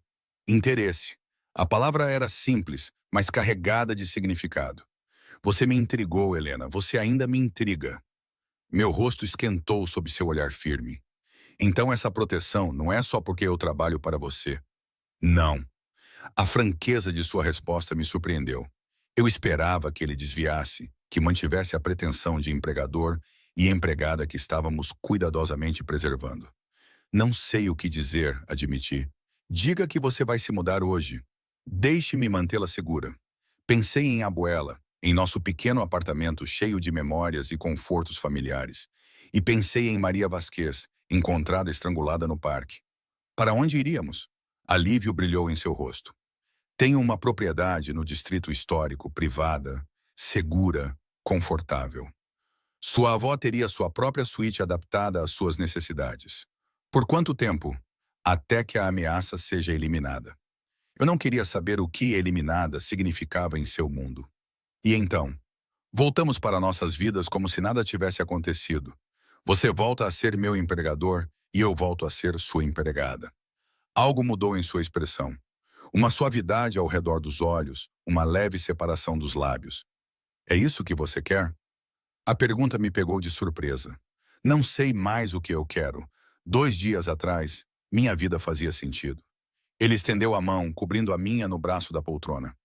Interesse. A palavra era simples, mas carregada de significado. Você me intrigou, Helena. Você ainda me intriga. Meu rosto esquentou sob seu olhar firme. Então essa proteção não é só porque eu trabalho para você. Não. A franqueza de sua resposta me surpreendeu. Eu esperava que ele desviasse, que mantivesse a pretensão de empregador e empregada que estávamos cuidadosamente preservando. Não sei o que dizer, admiti. Diga que você vai se mudar hoje. Deixe-me mantê-la segura. Pensei em Abuela, em nosso pequeno apartamento cheio de memórias e confortos familiares. E pensei em Maria Vasquez, encontrada estrangulada no parque. Para onde iríamos? Alívio brilhou em seu rosto. Tenho uma propriedade no distrito histórico, privada, segura, confortável. Sua avó teria sua própria suíte adaptada às suas necessidades. Por quanto tempo? Até que a ameaça seja eliminada. Eu não queria saber o que eliminada significava em seu mundo. E então? Voltamos para nossas vidas como se nada tivesse acontecido. Você volta a ser meu empregador e eu volto a ser sua empregada. Algo mudou em sua expressão. Uma suavidade ao redor dos olhos, uma leve separação dos lábios. É isso que você quer? A pergunta me pegou de surpresa. Não sei mais o que eu quero. 2 dias atrás, minha vida fazia sentido. Ele estendeu a mão, cobrindo a minha no braço da poltrona.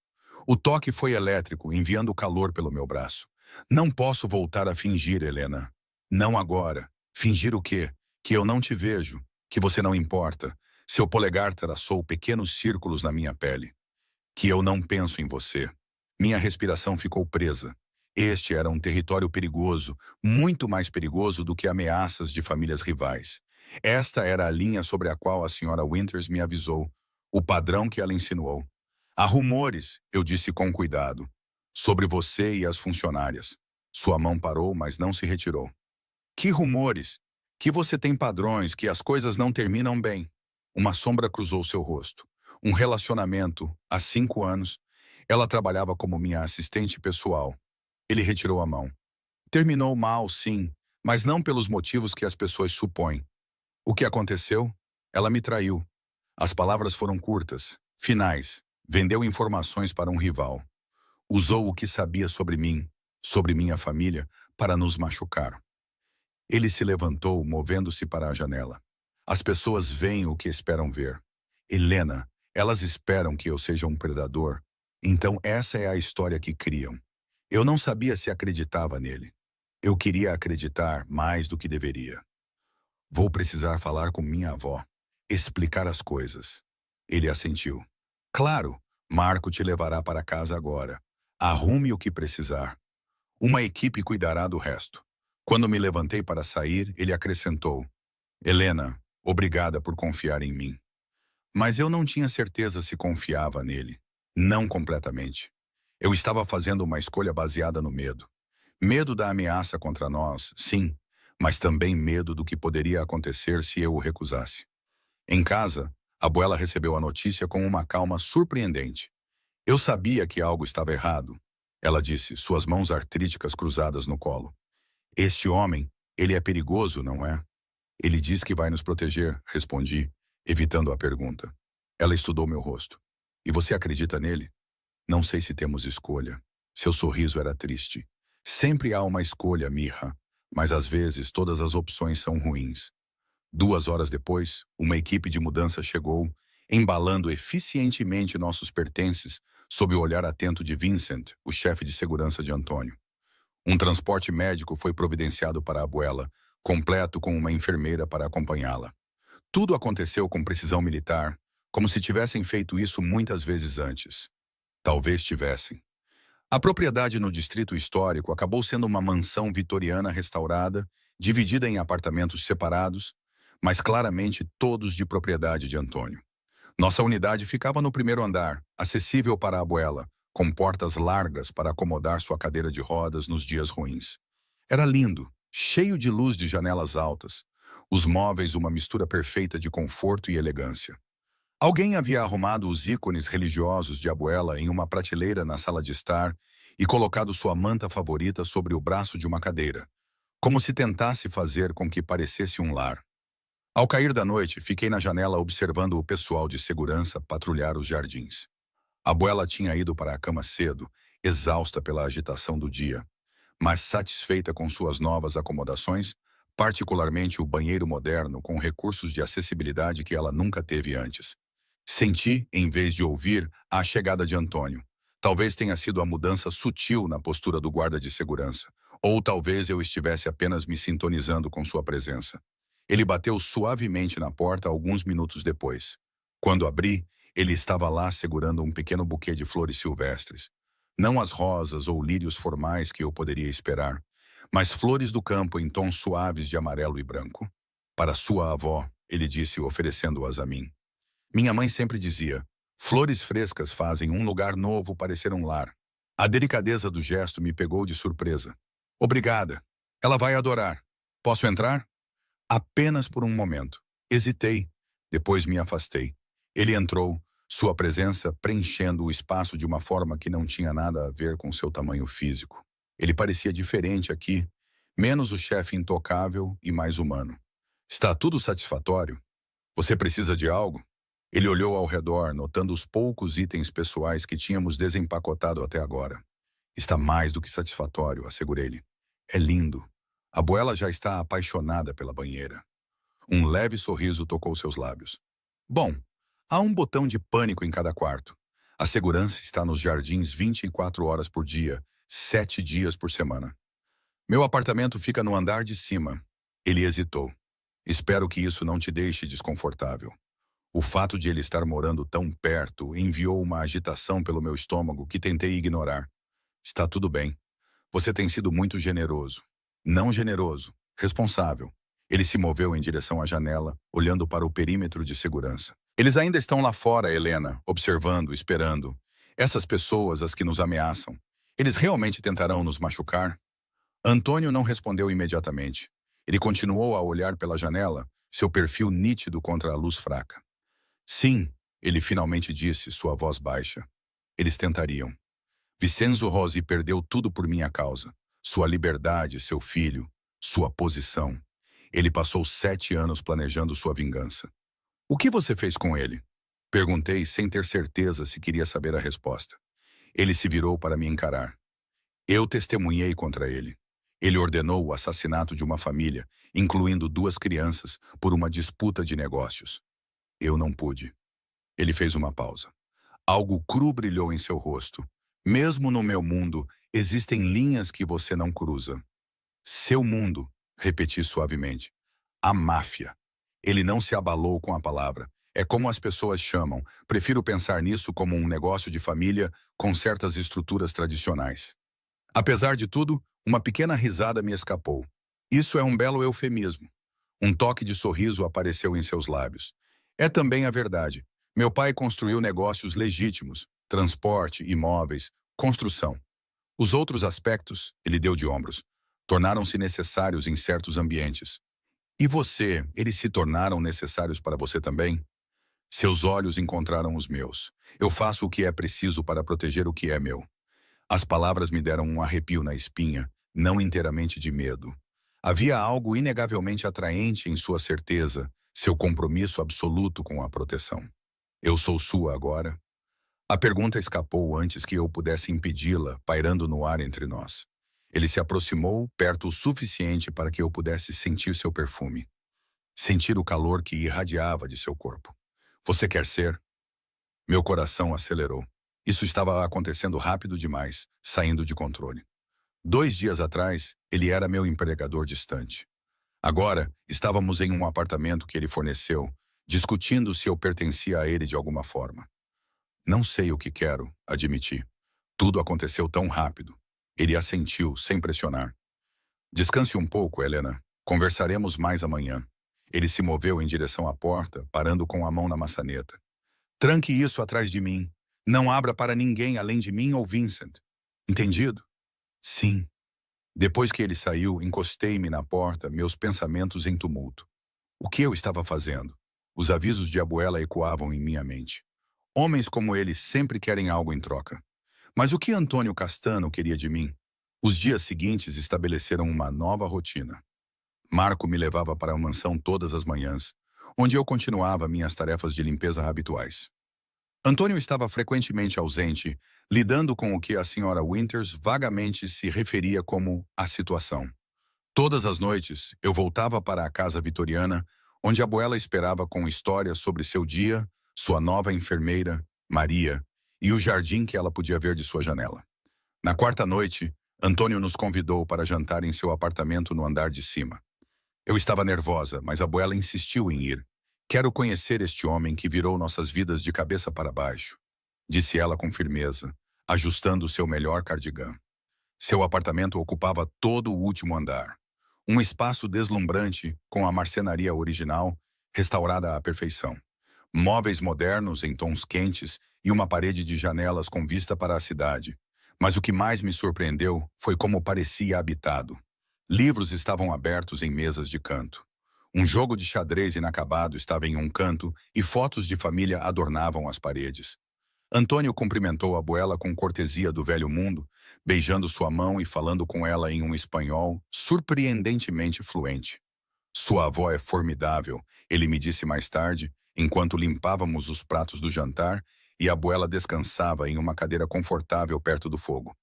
O toque foi elétrico, enviando calor pelo meu braço. Não posso voltar a fingir, Helena. Não agora. Fingir o quê? Que eu não te vejo, que você não importa. Seu polegar traçou pequenos círculos na minha pele. Que eu não penso em você. Minha respiração ficou presa. Este era um território perigoso, muito mais perigoso do que ameaças de famílias rivais. Esta era a linha sobre a qual a senhora Winters me avisou, o padrão que ela insinuou. Há rumores, eu disse com cuidado, sobre você e as funcionárias. Sua mão parou, mas não se retirou. Que rumores? Que você tem padrões, que as coisas não terminam bem. Uma sombra cruzou seu rosto. Um relacionamento, há 5 anos. Ela trabalhava como minha assistente pessoal. Ele retirou a mão. Terminou mal, sim, mas não pelos motivos que as pessoas supõem. O que aconteceu? Ela me traiu. As palavras foram curtas, finais. Vendeu informações para um rival. Usou o que sabia sobre mim, sobre minha família, para nos machucar. Ele se levantou, movendo-se para a janela. As pessoas veem o que esperam ver. Helena, elas esperam que eu seja um predador. Então essa é a história que criam. Eu não sabia se acreditava nele. Eu queria acreditar mais do que deveria. Vou precisar falar com minha avó, explicar as coisas. Ele assentiu. Claro, Marco te levará para casa agora. Arrume o que precisar. Uma equipe cuidará do resto. Quando me levantei para sair, ele acrescentou: Helena, obrigada por confiar em mim. Mas eu não tinha certeza se confiava nele. Não completamente. Eu estava fazendo uma escolha baseada no medo. Medo da ameaça contra nós, sim, mas também medo do que poderia acontecer se eu o recusasse. Em casa, a abuela recebeu a notícia com uma calma surpreendente. Eu sabia que algo estava errado. Ela disse, suas mãos artríticas cruzadas no colo. Este homem, ele é perigoso, não é? Ele diz que vai nos proteger, respondi, evitando a pergunta. Ela estudou meu rosto. E você acredita nele? Não sei se temos escolha. Seu sorriso era triste. Sempre há uma escolha, Mirra, mas às vezes todas as opções são ruins. 2 horas depois, uma equipe de mudança chegou, embalando eficientemente nossos pertences sob o olhar atento de Vincent, o chefe de segurança de Antônio. Um transporte médico foi providenciado para a abuela, completo com uma enfermeira para acompanhá-la. Tudo aconteceu com precisão militar, como se tivessem feito isso muitas vezes antes. Talvez tivessem. A propriedade no distrito histórico acabou sendo uma mansão vitoriana restaurada, dividida em apartamentos separados, mas claramente todos de propriedade de Antônio. Nossa unidade ficava no primeiro andar, acessível para a abuela, com portas largas para acomodar sua cadeira de rodas nos dias ruins. Era lindo, cheio de luz de janelas altas. Os móveis uma mistura perfeita de conforto e elegância. Alguém havia arrumado os ícones religiosos de abuela em uma prateleira na sala de estar e colocado sua manta favorita sobre o braço de uma cadeira, como se tentasse fazer com que parecesse um lar. Ao cair da noite, fiquei na janela observando o pessoal de segurança patrulhar os jardins. A abuela tinha ido para a cama cedo, exausta pela agitação do dia, mas satisfeita com suas novas acomodações, particularmente o banheiro moderno com recursos de acessibilidade que ela nunca teve antes. Senti, em vez de ouvir, a chegada de Antônio. Talvez tenha sido a mudança sutil na postura do guarda de segurança, ou talvez eu estivesse apenas me sintonizando com sua presença. Ele bateu suavemente na porta alguns minutos depois. Quando abri, ele estava lá segurando um pequeno buquê de flores silvestres. Não as rosas ou lírios formais que eu poderia esperar, mas flores do campo em tons suaves de amarelo e branco. Para sua avó, ele disse, oferecendo-as a mim. Minha mãe sempre dizia, flores frescas fazem um lugar novo parecer um lar. A delicadeza do gesto me pegou de surpresa. Obrigada. Ela vai adorar. Posso entrar? Apenas por um momento. Hesitei. Depois me afastei. Ele entrou, sua presença preenchendo o espaço de uma forma que não tinha nada a ver com seu tamanho físico. Ele parecia diferente aqui, menos o chefe intocável e mais humano. Está tudo satisfatório? Você precisa de algo? Ele olhou ao redor, notando os poucos itens pessoais que tínhamos desempacotado até agora. Está mais do que satisfatório, assegurei-lhe. É lindo. A abuela já está apaixonada pela banheira. Um leve sorriso tocou seus lábios. Bom, há um botão de pânico em cada quarto. A segurança está nos jardins 24 horas por dia, 7 dias por semana. Meu apartamento fica no andar de cima. Ele hesitou. Espero que isso não te deixe desconfortável. O fato de ele estar morando tão perto enviou uma agitação pelo meu estômago que tentei ignorar. Está tudo bem. Você tem sido muito generoso. Não generoso, responsável. Ele se moveu em direção à janela, olhando para o perímetro de segurança. Eles ainda estão lá fora, Helena, observando, esperando. Essas pessoas, as que nos ameaçam. Eles realmente tentarão nos machucar? Antônio não respondeu imediatamente. Ele continuou a olhar pela janela, seu perfil nítido contra a luz fraca. Sim, ele finalmente disse, sua voz baixa. Eles tentariam. Vincenzo Rossi perdeu tudo por minha causa. Sua liberdade, seu filho, sua posição. Ele passou 7 anos planejando sua vingança. O que você fez com ele? Perguntei sem ter certeza se queria saber a resposta. Ele se virou para me encarar. Eu testemunhei contra ele. Ele ordenou o assassinato de uma família, incluindo 2 crianças, por uma disputa de negócios. Eu não pude. Ele fez uma pausa. Algo cru brilhou em seu rosto. Mesmo no meu mundo, existem linhas que você não cruza. Seu mundo, repeti suavemente. A máfia. Ele não se abalou com a palavra. É como as pessoas chamam. Prefiro pensar nisso como um negócio de família com certas estruturas tradicionais. Apesar de tudo, uma pequena risada me escapou. Isso é um belo eufemismo. Um toque de sorriso apareceu em seus lábios. É também a verdade. Meu pai construiu negócios legítimos, transporte, imóveis, construção. Os outros aspectos, ele deu de ombros, tornaram-se necessários em certos ambientes. E você, eles se tornaram necessários para você também? Seus olhos encontraram os meus. Eu faço o que é preciso para proteger o que é meu. As palavras me deram um arrepio na espinha, não inteiramente de medo. Havia algo inegavelmente atraente em sua certeza, seu compromisso absoluto com a proteção. Eu sou sua agora? A pergunta escapou antes que eu pudesse impedi-la, pairando no ar entre nós. Ele se aproximou perto o suficiente para que eu pudesse sentir seu perfume, sentir o calor que irradiava de seu corpo. Você quer ser? Meu coração acelerou. Isso estava acontecendo rápido demais, saindo de controle. 2 dias atrás, ele era meu empregador distante. Agora, estávamos em um apartamento que ele forneceu, discutindo se eu pertencia a ele de alguma forma. Não sei o que quero, admiti. Tudo aconteceu tão rápido. Ele assentiu, sem pressionar. Descanse um pouco, Helena. Conversaremos mais amanhã. Ele se moveu em direção à porta, parando com a mão na maçaneta. Tranque isso atrás de mim. Não abra para ninguém além de mim ou Vincent. Entendido? Sim. Depois que ele saiu, encostei-me na porta, meus pensamentos em tumulto. O que eu estava fazendo? Os avisos de Abuela ecoavam em minha mente. Homens como ele sempre querem algo em troca. Mas o que Antônio Castano queria de mim? Os dias seguintes estabeleceram uma nova rotina. Marco me levava para a mansão todas as manhãs, onde eu continuava minhas tarefas de limpeza habituais. Antônio estava frequentemente ausente, lidando com o que a senhora Winters vagamente se referia como a situação. Todas as noites, eu voltava para a casa vitoriana, onde a Abuela esperava com histórias sobre seu dia, sua nova enfermeira, Maria, e o jardim que ela podia ver de sua janela. Na quarta noite, Antônio nos convidou para jantar em seu apartamento no andar de cima. Eu estava nervosa, mas a Abuela insistiu em ir. Quero conhecer este homem que virou nossas vidas de cabeça para baixo, disse ela com firmeza, ajustando seu melhor cardigã. Seu apartamento ocupava todo o último andar. Um espaço deslumbrante com a marcenaria original, restaurada à perfeição. Móveis modernos em tons quentes e uma parede de janelas com vista para a cidade. Mas o que mais me surpreendeu foi como parecia habitado. Livros estavam abertos em mesas de canto. Um jogo de xadrez inacabado estava em um canto e fotos de família adornavam as paredes. Antônio cumprimentou a Abuela com cortesia do velho mundo, beijando sua mão e falando com ela em um espanhol surpreendentemente fluente. Sua avó é formidável, ele me disse mais tarde, enquanto limpávamos os pratos do jantar e a Abuela descansava em uma cadeira confortável perto do fogo.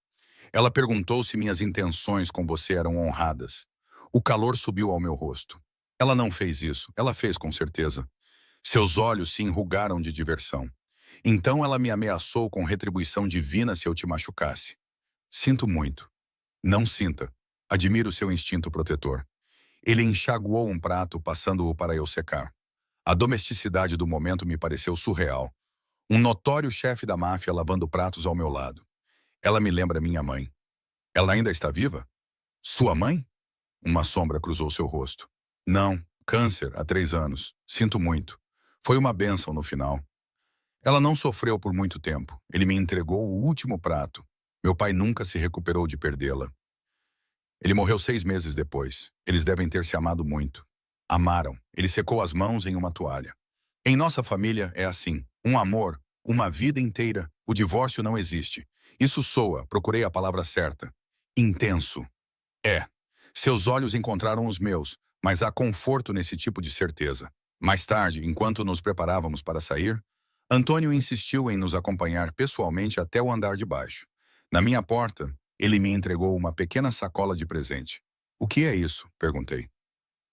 Ela perguntou se minhas intenções com você eram honradas. O calor subiu ao meu rosto. Ela não fez isso, ela fez com certeza. Seus olhos se enrugaram de diversão. Então ela me ameaçou com retribuição divina se eu te machucasse. Sinto muito. Não sinta. Admiro seu instinto protetor. Ele enxaguou um prato, passando-o para eu secar. A domesticidade do momento me pareceu surreal. Um notório chefe da máfia lavando pratos ao meu lado. Ela me lembra minha mãe. Ela ainda está viva? Sua mãe? Uma sombra cruzou seu rosto. Não, câncer há 3 anos. Sinto muito. Foi uma bênção no final. Ela não sofreu por muito tempo. Ele me entregou o último prato. Meu pai nunca se recuperou de perdê-la. Ele morreu 6 meses depois. Eles devem ter se amado muito. Amaram. Ele secou as mãos em uma toalha. Em nossa família é assim. Um amor, uma vida inteira. O divórcio não existe. Isso soa, procurei a palavra certa. Intenso. É. Seus olhos encontraram os meus, mas há conforto nesse tipo de certeza. Mais tarde, enquanto nos preparávamos para sair, Antônio insistiu em nos acompanhar pessoalmente até o andar de baixo. Na minha porta, ele me entregou uma pequena sacola de presente. O que é isso? Perguntei.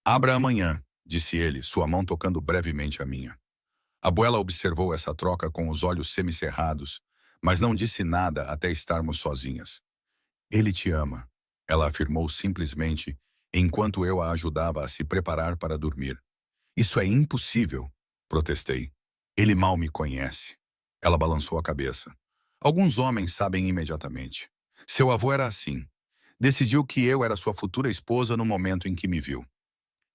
Abra amanhã, disse ele, sua mão tocando brevemente a minha. Abuela observou essa troca com os olhos semicerrados, mas não disse nada até estarmos sozinhas. Ele te ama, ela afirmou simplesmente, enquanto eu a ajudava a se preparar para dormir. Isso é impossível, protestei. Ele mal me conhece. Ela balançou a cabeça. Alguns homens sabem imediatamente. Seu avô era assim. Decidiu que eu era sua futura esposa no momento em que me viu.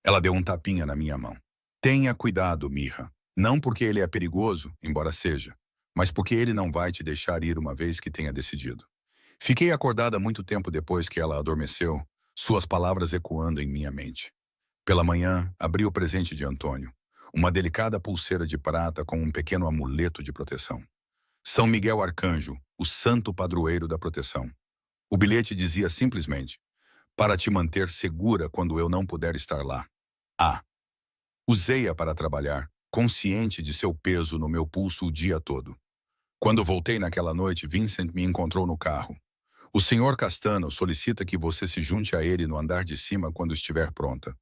Ela deu um tapinha na minha mão. Tenha cuidado, Mirra. Não porque ele é perigoso, embora seja, mas porque ele não vai te deixar ir uma vez que tenha decidido. Fiquei acordada muito tempo depois que ela adormeceu, suas palavras ecoando em minha mente. Pela manhã, abri o presente de Antônio, uma delicada pulseira de prata com um pequeno amuleto de proteção. São Miguel Arcanjo, o santo padroeiro da proteção. O bilhete dizia simplesmente, para te manter segura quando eu não puder estar lá. Ah, usei-a para trabalhar, consciente de seu peso no meu pulso o dia todo. Quando voltei naquela noite, Vincent me encontrou no carro. O senhor Castano solicita que você se junte a ele no andar de cima quando estiver pronta.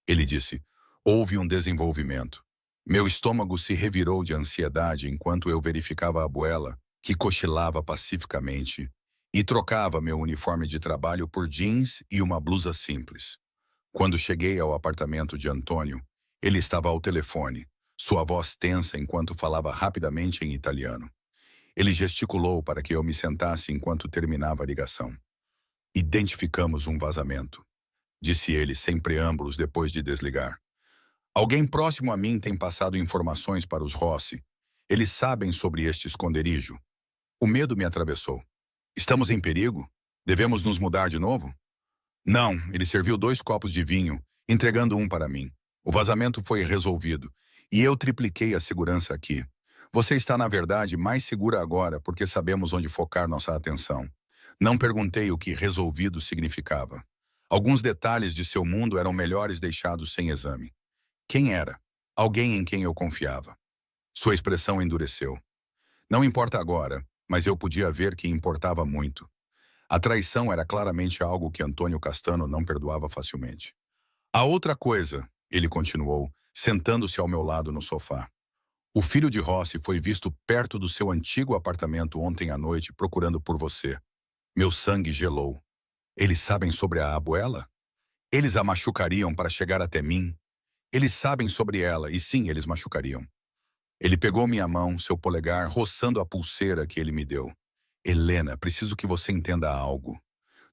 Ele disse, houve um desenvolvimento. Meu estômago se revirou de ansiedade enquanto eu verificava a abuela, que cochilava pacificamente, e trocava meu uniforme de trabalho por jeans e uma blusa simples. Quando cheguei ao apartamento de Antônio, ele estava ao telefone, sua voz tensa enquanto falava rapidamente em italiano. Ele gesticulou para que eu me sentasse enquanto terminava a ligação. Identificamos um vazamento, disse ele sem preâmbulos depois de desligar. Alguém próximo a mim tem passado informações para os Rossi. Eles sabem sobre este esconderijo. O medo me atravessou. Estamos em perigo? Devemos nos mudar de novo? Não, ele serviu 2 copos de vinho, entregando um para mim. O vazamento foi resolvido, e eu tripliquei a segurança aqui. Você está, na verdade, mais segura agora porque sabemos onde focar nossa atenção. Não perguntei o que resolvido significava. Alguns detalhes de seu mundo eram melhores deixados sem exame. Quem era? Alguém em quem eu confiava. Sua expressão endureceu. Não importa agora, mas eu podia ver que importava muito. A traição era claramente algo que Antônio Castano não perdoava facilmente. A outra coisa, ele continuou, sentando-se ao meu lado no sofá. O filho de Rossi foi visto perto do seu antigo apartamento ontem à noite procurando por você. Meu sangue gelou. Eles sabem sobre a abuela? Eles a machucariam para chegar até mim? Eles sabem sobre ela, e sim, eles machucariam. Ele pegou minha mão, seu polegar, roçando a pulseira que ele me deu. Helena, preciso que você entenda algo.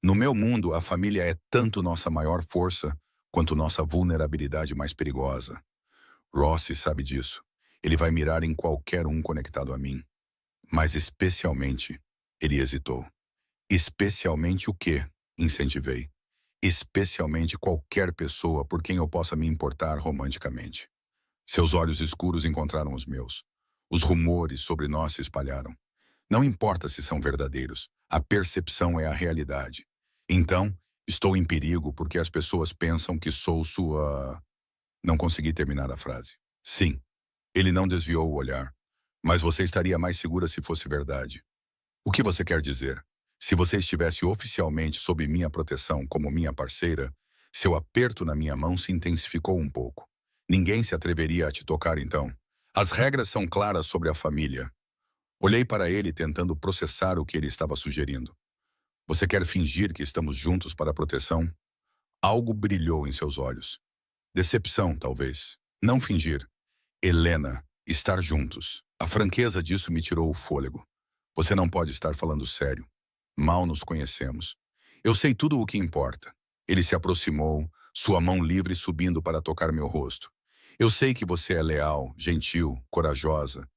No meu mundo, a família é tanto nossa maior força, quanto nossa vulnerabilidade mais perigosa. Rossi sabe disso. Ele vai mirar em qualquer um conectado a mim. Mas especialmente, ele hesitou. Especialmente o quê? Incentivei. Especialmente qualquer pessoa por quem eu possa me importar romanticamente. Seus olhos escuros encontraram os meus. Os rumores sobre nós se espalharam. Não importa se são verdadeiros, a percepção é a realidade. Então, estou em perigo porque as pessoas pensam que sou sua... Não consegui terminar a frase. Sim, ele não desviou o olhar. Mas você estaria mais segura se fosse verdade. O que você quer dizer? Se você estivesse oficialmente sob minha proteção como minha parceira, seu aperto na minha mão se intensificou um pouco. Ninguém se atreveria a te tocar então. As regras são claras sobre a família. Olhei para ele tentando processar o que ele estava sugerindo. Você quer fingir que estamos juntos para a proteção? Algo brilhou em seus olhos. Decepção, talvez. Não fingir. Helena, estar juntos. A franqueza disso me tirou o fôlego. Você não pode estar falando sério. Mal nos conhecemos. Eu sei tudo o que importa. Ele se aproximou, sua mão livre subindo para tocar meu rosto. Eu sei que você é leal, gentil, corajosa.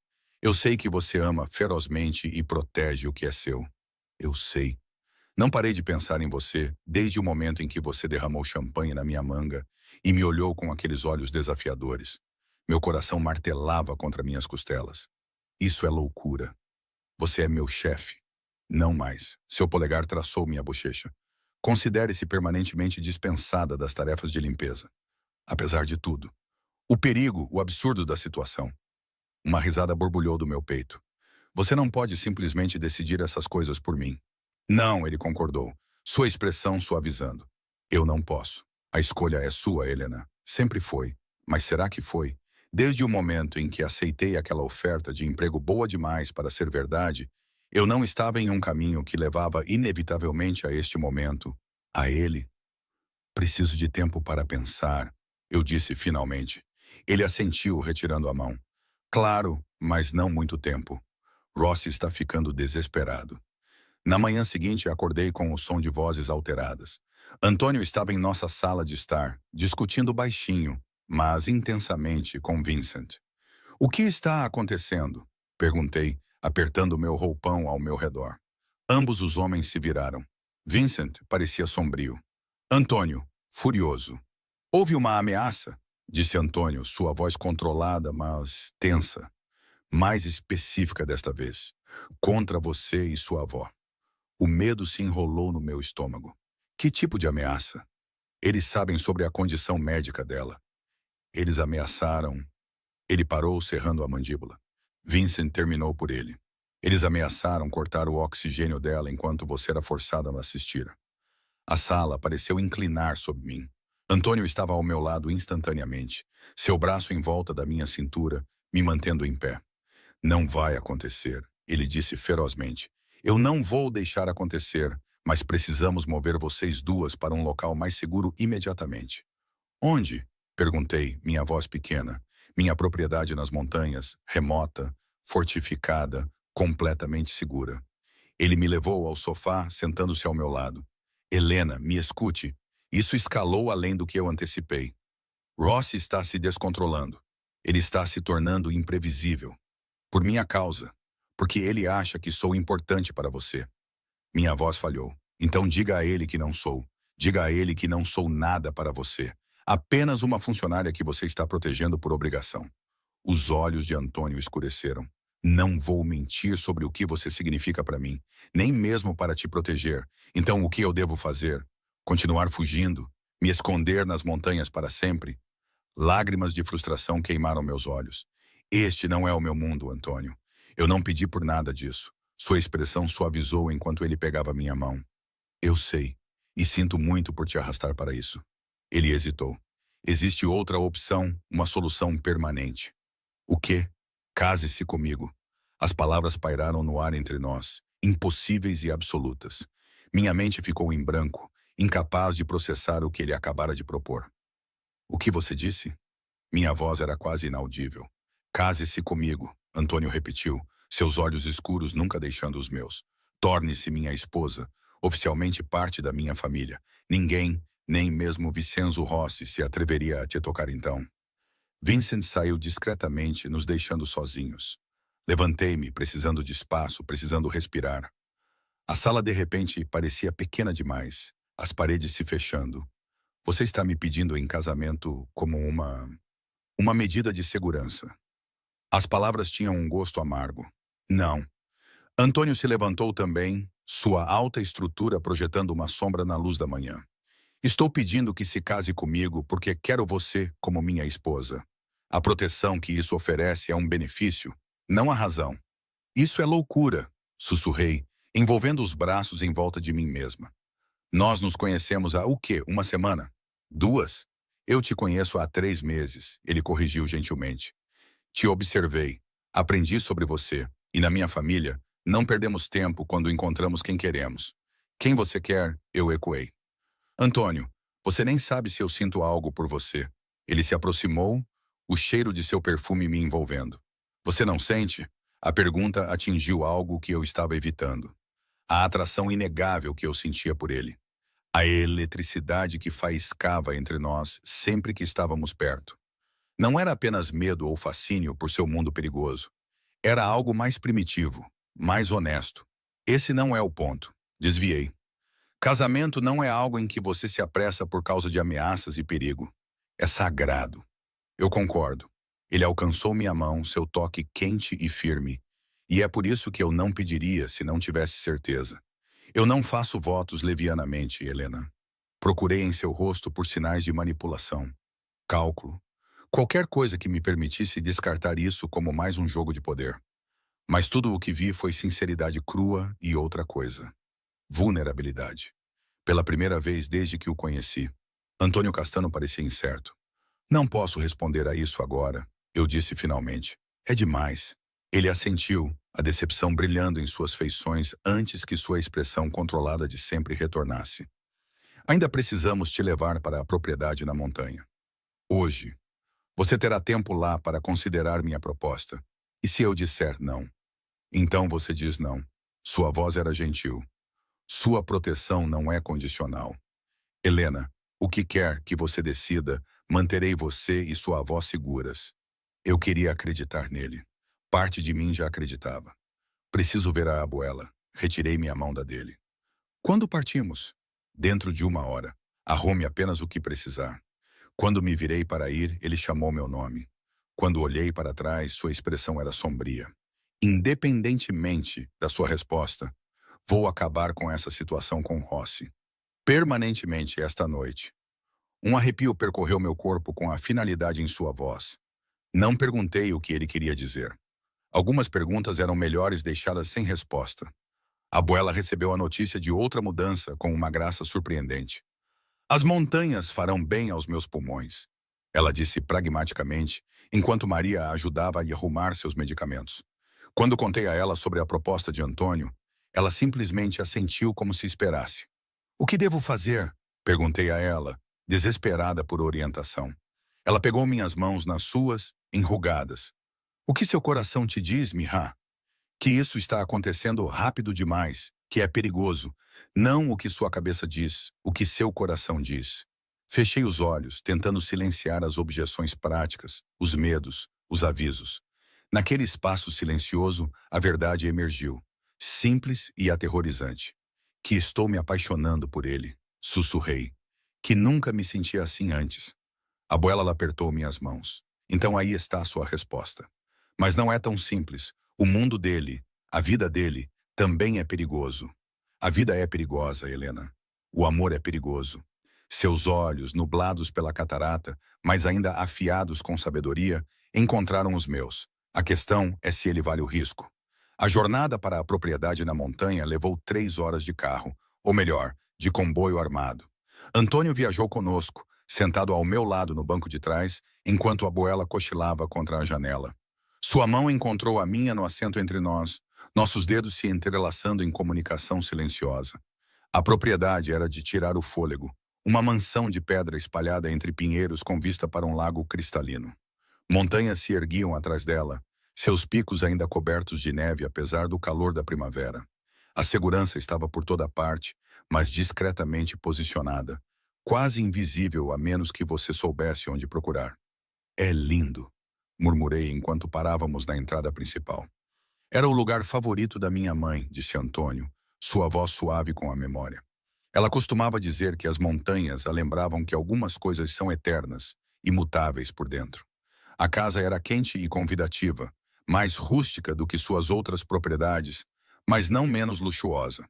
Eu sei que você ama ferozmente e protege o que é seu. Eu sei. Não parei de pensar em você desde o momento em que você derramou champanhe na minha manga e me olhou com aqueles olhos desafiadores. Meu coração martelava contra minhas costelas. Isso é loucura. Você é meu chefe. Não mais. Seu polegar traçou minha bochecha. Considere-se permanentemente dispensada das tarefas de limpeza. Apesar de tudo. O perigo, o absurdo da situação. Uma risada borbulhou do meu peito. Você não pode simplesmente decidir essas coisas por mim. Não, ele concordou, sua expressão suavizando. Eu não posso. A escolha é sua, Helena. Sempre foi. Mas será que foi? Desde o momento em que aceitei aquela oferta de emprego boa demais para ser verdade, eu não estava em um caminho que levava inevitavelmente a este momento, a ele. Preciso de tempo para pensar, eu disse finalmente. Ele assentiu, retirando a mão. Claro, mas não muito tempo. Ross está ficando desesperado. Na manhã seguinte, acordei com o som de vozes alteradas. Antônio estava em nossa sala de estar, discutindo baixinho, mas intensamente com Vincent. O que está acontecendo? Perguntei, apertando meu roupão ao meu redor. Ambos os homens se viraram. Vincent parecia sombrio. Antônio, furioso. Houve uma ameaça, disse Antônio, sua voz controlada, mas tensa. Mais específica desta vez. Contra você e sua avó. O medo se enrolou no meu estômago. Que tipo de ameaça? Eles sabem sobre a condição médica dela. Eles ameaçaram. Ele parou, cerrando a mandíbula. Vincent terminou por ele. Eles ameaçaram cortar o oxigênio dela enquanto você era forçada a assistir. A sala pareceu inclinar sob mim. Antônio estava ao meu lado instantaneamente, seu braço em volta da minha cintura, me mantendo em pé. Não vai acontecer, ele disse ferozmente. Eu não vou deixar acontecer, mas precisamos mover vocês duas para um local mais seguro imediatamente. Onde? Perguntei, minha voz pequena. Minha propriedade nas montanhas, remota, fortificada, completamente segura. Ele me levou ao sofá, sentando-se ao meu lado. Helena, me escute. Isso escalou além do que eu antecipei. Ross está se descontrolando. Ele está se tornando imprevisível. Por minha causa. Porque ele acha que sou importante para você. Minha voz falhou. Então diga a ele que não sou. Diga a ele que não sou nada para você. Apenas uma funcionária que você está protegendo por obrigação. Os olhos de Antônio escureceram. Não vou mentir sobre o que você significa para mim, nem mesmo para te proteger. Então o que eu devo fazer? Continuar fugindo? Me esconder nas montanhas para sempre? Lágrimas de frustração queimaram meus olhos. Este não é o meu mundo, Antônio. Eu não pedi por nada disso. Sua expressão suavizou enquanto ele pegava minha mão. Eu sei, e sinto muito por te arrastar para isso. Ele hesitou. Existe outra opção, uma solução permanente. O quê? Case-se comigo. As palavras pairaram no ar entre nós, impossíveis e absolutas. Minha mente ficou em branco, incapaz de processar o que ele acabara de propor. O que você disse? Minha voz era quase inaudível. Case-se comigo, Antônio repetiu, seus olhos escuros nunca deixando os meus. Torne-se minha esposa, oficialmente parte da minha família. Ninguém, nem mesmo Vincenzo Rossi, se atreveria a te tocar então. Vincent saiu discretamente, nos deixando sozinhos. Levantei-me, precisando de espaço, precisando respirar. A sala de repente parecia pequena demais, as paredes se fechando. Você está me pedindo em casamento como uma medida de segurança. As palavras tinham um gosto amargo. Não. Antônio se levantou também, sua alta estrutura projetando uma sombra na luz da manhã. Estou pedindo que se case comigo porque quero você como minha esposa. A proteção que isso oferece é um benefício, não a razão. Isso é loucura, sussurrei, envolvendo os braços em volta de mim mesma. Nós nos conhecemos há o quê? Uma semana? 2? Eu te conheço há 3 meses, ele corrigiu gentilmente. Te observei, aprendi sobre você, e na minha família, não perdemos tempo quando encontramos quem queremos. Quem você quer, eu ecoei. Antônio, você nem sabe se eu sinto algo por você. Ele se aproximou, o cheiro de seu perfume me envolvendo. Você não sente? A pergunta atingiu algo que eu estava evitando. A atração inegável que eu sentia por ele. A eletricidade que faiscava entre nós sempre que estávamos perto. Não era apenas medo ou fascínio por seu mundo perigoso. Era algo mais primitivo, mais honesto. Esse não é o ponto. Desviei. Casamento não é algo em que você se apressa por causa de ameaças e perigo. É sagrado. Eu concordo. Ele alcançou minha mão, seu toque quente e firme. E é por isso que eu não pediria se não tivesse certeza. Eu não faço votos levianamente, Helena. Procurei em seu rosto por sinais de manipulação, cálculo, qualquer coisa que me permitisse descartar isso como mais um jogo de poder. Mas tudo o que vi foi sinceridade crua e outra coisa. Vulnerabilidade. Pela primeira vez desde que o conheci. Antônio Castano parecia incerto. Não posso responder a isso agora. Eu disse finalmente. É demais. Ele assentiu, a decepção brilhando em suas feições antes que sua expressão controlada de sempre retornasse. Ainda precisamos te levar para a propriedade na montanha. Hoje. Você terá tempo lá para considerar minha proposta. E se eu disser não? Então você diz não. Sua voz era gentil. Sua proteção não é condicional. Helena, o que quer que você decida, manterei você e sua avó seguras. Eu queria acreditar nele. Parte de mim já acreditava. Preciso ver a abuela. Retirei minha mão da dele. Quando partimos? Dentro de 1 hora. Arrume apenas o que precisar. Quando me virei para ir, ele chamou meu nome. Quando olhei para trás, sua expressão era sombria. Independentemente da sua resposta, vou acabar com essa situação com Rossi. Permanentemente esta noite. Um arrepio percorreu meu corpo com a finalidade em sua voz. Não perguntei o que ele queria dizer. Algumas perguntas eram melhores deixadas sem resposta. A abuela recebeu a notícia de outra mudança com uma graça surpreendente. As montanhas farão bem aos meus pulmões, ela disse pragmaticamente, enquanto Maria a ajudava a arrumar seus medicamentos. Quando contei a ela sobre a proposta de Antônio, ela simplesmente assentiu como se esperasse. O que devo fazer? Perguntei a ela, desesperada por orientação. Ela pegou minhas mãos nas suas, enrugadas. O que seu coração te diz, Mihá? Que isso está acontecendo rápido demais, que é perigoso. Não o que sua cabeça diz, o que seu coração diz. Fechei os olhos, tentando silenciar as objeções práticas, os medos, os avisos. Naquele espaço silencioso, a verdade emergiu, simples e aterrorizante. Que estou me apaixonando por ele, sussurrei. Que nunca me senti assim antes. A abuela apertou minhas mãos. Então aí está a sua resposta. Mas não é tão simples. O mundo dele, a vida dele, também é perigoso. A vida é perigosa, Helena. O amor é perigoso. Seus olhos, nublados pela catarata, mas ainda afiados com sabedoria, encontraram os meus. A questão é se ele vale o risco. A jornada para a propriedade na montanha levou 3 horas de carro, ou melhor, de comboio armado. Antônio viajou conosco, sentado ao meu lado no banco de trás, enquanto a abuela cochilava contra a janela. Sua mão encontrou a minha no assento entre nós, nossos dedos se entrelaçando em comunicação silenciosa. A propriedade era de tirar o fôlego, uma mansão de pedra espalhada entre pinheiros com vista para um lago cristalino. Montanhas se erguiam atrás dela, seus picos ainda cobertos de neve apesar do calor da primavera. A segurança estava por toda parte, mas discretamente posicionada, quase invisível a menos que você soubesse onde procurar. É lindo, murmurei enquanto parávamos na entrada principal. Era o lugar favorito da minha mãe, disse Antônio, sua voz suave com a memória. Ela costumava dizer que as montanhas a lembravam que algumas coisas são eternas, imutáveis por dentro. A casa era quente e convidativa, mais rústica do que suas outras propriedades, mas não menos luxuosa.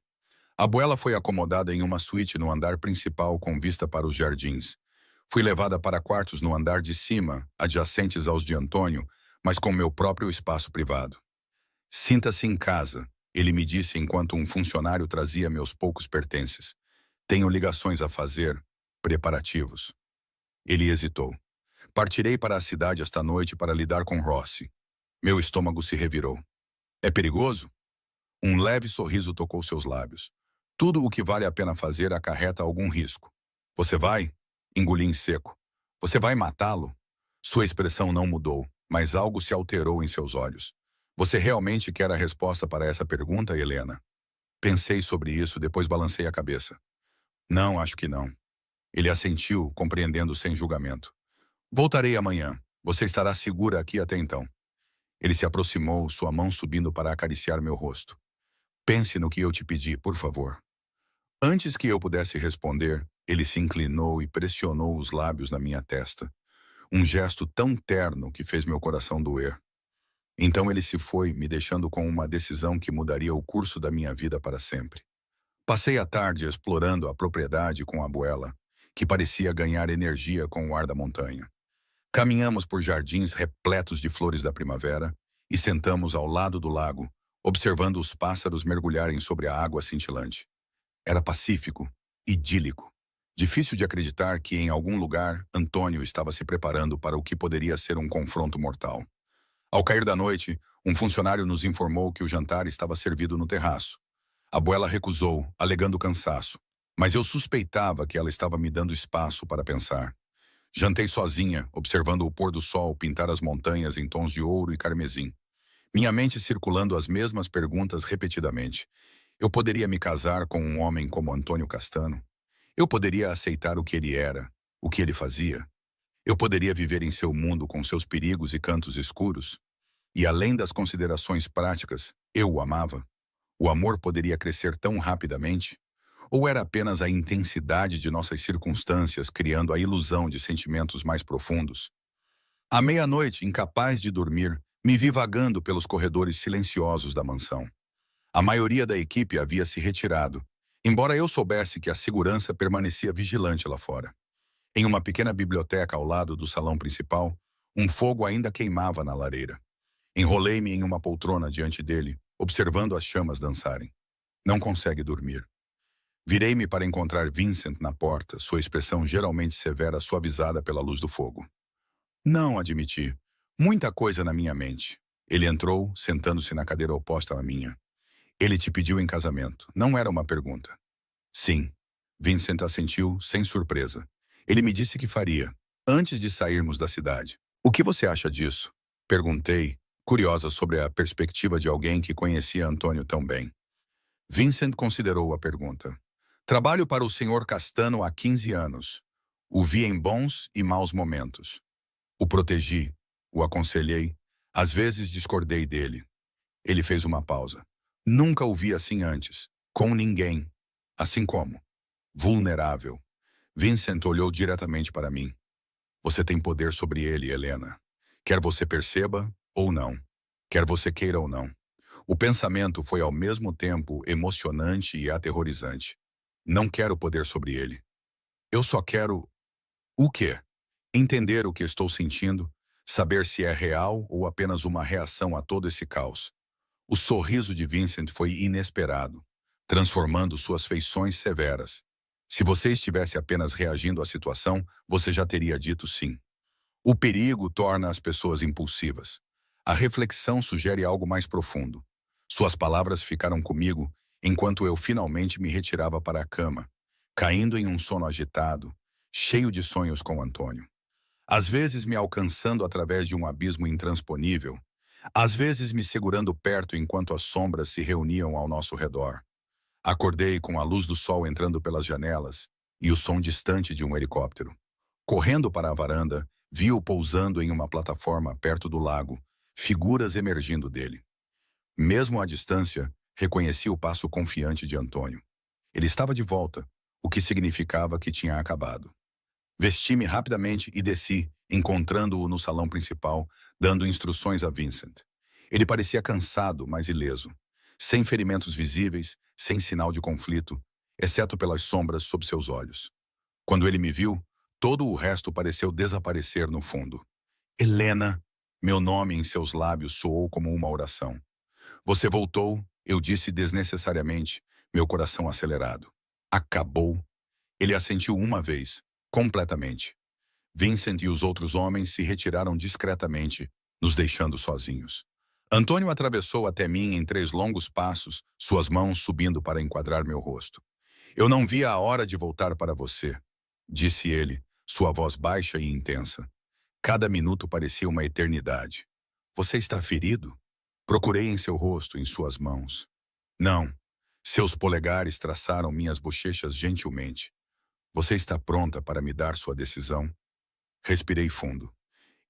A abuela foi acomodada em uma suíte no andar principal com vista para os jardins. Fui levada para quartos no andar de cima, adjacentes aos de Antônio, mas com meu próprio espaço privado. Sinta-se em casa, ele me disse enquanto um funcionário trazia meus poucos pertences. Tenho ligações a fazer, preparativos. Ele hesitou. Partirei para a cidade esta noite para lidar com Rossi. Meu estômago se revirou. É perigoso? Um leve sorriso tocou seus lábios. Tudo o que vale a pena fazer acarreta algum risco. Você vai? Engoli em seco. Você vai matá-lo? Sua expressão não mudou, mas algo se alterou em seus olhos. Você realmente quer a resposta para essa pergunta, Helena? Pensei sobre isso, depois balancei a cabeça. Não, acho que não. Ele assentiu, compreendendo sem julgamento. Voltarei amanhã. Você estará segura aqui até então. Ele se aproximou, sua mão subindo para acariciar meu rosto. Pense no que eu te pedi, por favor. Antes que eu pudesse responder, ele se inclinou e pressionou os lábios na minha testa. Um gesto tão terno que fez meu coração doer. Então ele se foi, me deixando com uma decisão que mudaria o curso da minha vida para sempre. Passei a tarde explorando a propriedade com a abuela, que parecia ganhar energia com o ar da montanha. Caminhamos por jardins repletos de flores da primavera e sentamos ao lado do lago, observando os pássaros mergulharem sobre a água cintilante. Era pacífico, idílico. Difícil de acreditar que, em algum lugar, Antônio estava se preparando para o que poderia ser um confronto mortal. Ao cair da noite, um funcionário nos informou que o jantar estava servido no terraço. A Abuela recusou, alegando cansaço, mas eu suspeitava que ela estava me dando espaço para pensar. Jantei sozinha, observando o pôr do sol pintar as montanhas em tons de ouro e carmesim. Minha mente circulando as mesmas perguntas repetidamente. Eu poderia me casar com um homem como Antônio Castano? Eu poderia aceitar o que ele era, o que ele fazia? Eu poderia viver em seu mundo com seus perigos e cantos escuros? E além das considerações práticas, eu o amava? O amor poderia crescer tão rapidamente? Ou era apenas a intensidade de nossas circunstâncias criando a ilusão de sentimentos mais profundos? À meia-noite, incapaz de dormir, me vi vagando pelos corredores silenciosos da mansão. A maioria da equipe havia se retirado, embora eu soubesse que a segurança permanecia vigilante lá fora. Em uma pequena biblioteca ao lado do salão principal, um fogo ainda queimava na lareira. Enrolei-me em uma poltrona diante dele, observando as chamas dançarem. Não consegue dormir. Virei-me para encontrar Vincent na porta, sua expressão geralmente severa suavizada pela luz do fogo. Não, admiti. Muita coisa na minha mente. Ele entrou, sentando-se na cadeira oposta à minha. Ele te pediu em casamento. Não era uma pergunta. Sim. Vincent assentiu, sem surpresa. Ele me disse que faria, antes de sairmos da cidade. O que você acha disso? Perguntei, curiosa sobre a perspectiva de alguém que conhecia Antônio tão bem. Vincent considerou a pergunta. Trabalho para o Sr. Castano há 15 anos. O vi em bons e maus momentos. O protegi, o aconselhei, às vezes discordei dele. Ele fez uma pausa. Nunca o vi assim antes, com ninguém. Assim como. Vulnerável. Vincent olhou diretamente para mim. Você tem poder sobre ele, Helena. Quer você perceba ou não. Quer você queira ou não. O pensamento foi ao mesmo tempo emocionante e aterrorizante. Não quero poder sobre ele. Eu só quero... O quê? Entender o que estou sentindo, saber se é real ou apenas uma reação a todo esse caos. O sorriso de Vincent foi inesperado, transformando suas feições severas. Se você estivesse apenas reagindo à situação, você já teria dito sim. O perigo torna as pessoas impulsivas. A reflexão sugere algo mais profundo. Suas palavras ficaram comigo enquanto eu finalmente me retirava para a cama, caindo em um sono agitado, cheio de sonhos com Antônio. Às vezes me alcançando através de um abismo intransponível, às vezes me segurando perto enquanto as sombras se reuniam ao nosso redor. Acordei com a luz do sol entrando pelas janelas e o som distante de um helicóptero. Correndo para a varanda, vi-o pousando em uma plataforma perto do lago, figuras emergindo dele. Mesmo à distância, reconheci o passo confiante de Antônio. Ele estava de volta, o que significava que tinha acabado. Vesti-me rapidamente e desci, encontrando-o no salão principal, dando instruções a Vincent. Ele parecia cansado, mas ileso. Sem ferimentos visíveis, sem sinal de conflito, exceto pelas sombras sob seus olhos. Quando ele me viu, todo o resto pareceu desaparecer no fundo. Helena! Meu nome em seus lábios soou como uma oração. Você voltou, eu disse desnecessariamente, meu coração acelerado. Acabou. Ele assentiu uma vez, completamente. Vincent e os outros homens se retiraram discretamente, nos deixando sozinhos. Antônio atravessou até mim em 3 longos passos, suas mãos subindo para enquadrar meu rosto. Eu não via a hora de voltar para você, disse ele, sua voz baixa e intensa. Cada minuto parecia uma eternidade. Você está ferido? Procurei em seu rosto, em suas mãos. Não. Seus polegares traçaram minhas bochechas gentilmente. Você está pronta para me dar sua decisão? Respirei fundo.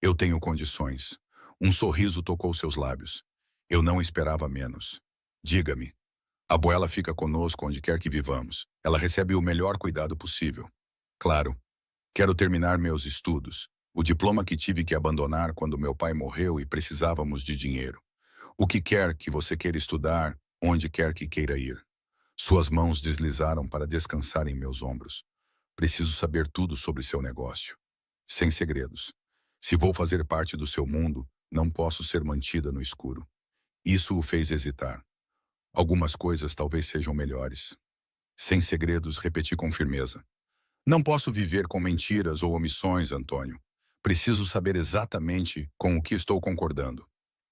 Eu tenho condições. Um sorriso tocou seus lábios. Eu não esperava menos. Diga-me. A Abuela fica conosco onde quer que vivamos. Ela recebe o melhor cuidado possível. Claro. Quero terminar meus estudos. O diploma que tive que abandonar quando meu pai morreu e precisávamos de dinheiro. O que quer que você queira estudar, onde quer que queira ir. Suas mãos deslizaram para descansar em meus ombros. Preciso saber tudo sobre seu negócio. Sem segredos. Se vou fazer parte do seu mundo, não posso ser mantida no escuro. Isso o fez hesitar. Algumas coisas talvez sejam melhores. Sem segredos, repeti com firmeza. Não posso viver com mentiras ou omissões, Antônio. Preciso saber exatamente com o que estou concordando.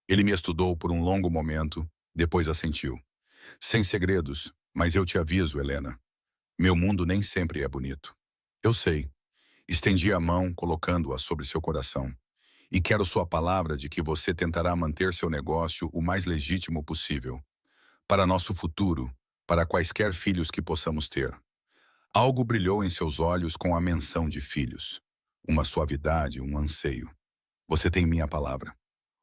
Ele me estudou por um longo momento, depois assentiu. Sem segredos, mas eu te aviso, Helena. Meu mundo nem sempre é bonito. Eu sei. Estendi a mão, colocando-a sobre seu coração. E quero sua palavra de que você tentará manter seu negócio o mais legítimo possível. Para nosso futuro, para quaisquer filhos que possamos ter. Algo brilhou em seus olhos com a menção de filhos. Uma suavidade, um anseio. Você tem minha palavra.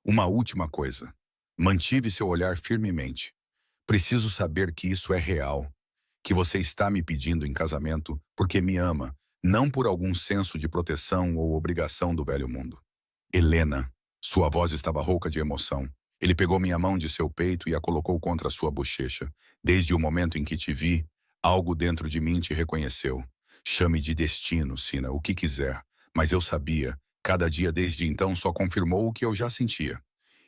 Uma última coisa. Mantive seu olhar firmemente. Preciso saber que isso é real, que você está me pedindo em casamento porque me ama, não por algum senso de proteção ou obrigação do velho mundo. Helena, sua voz estava rouca de emoção. Ele pegou minha mão de seu peito e a colocou contra sua bochecha. Desde o momento em que te vi, algo dentro de mim te reconheceu. Chame de destino, Sina, o que quiser. Mas eu sabia, cada dia desde então só confirmou o que eu já sentia.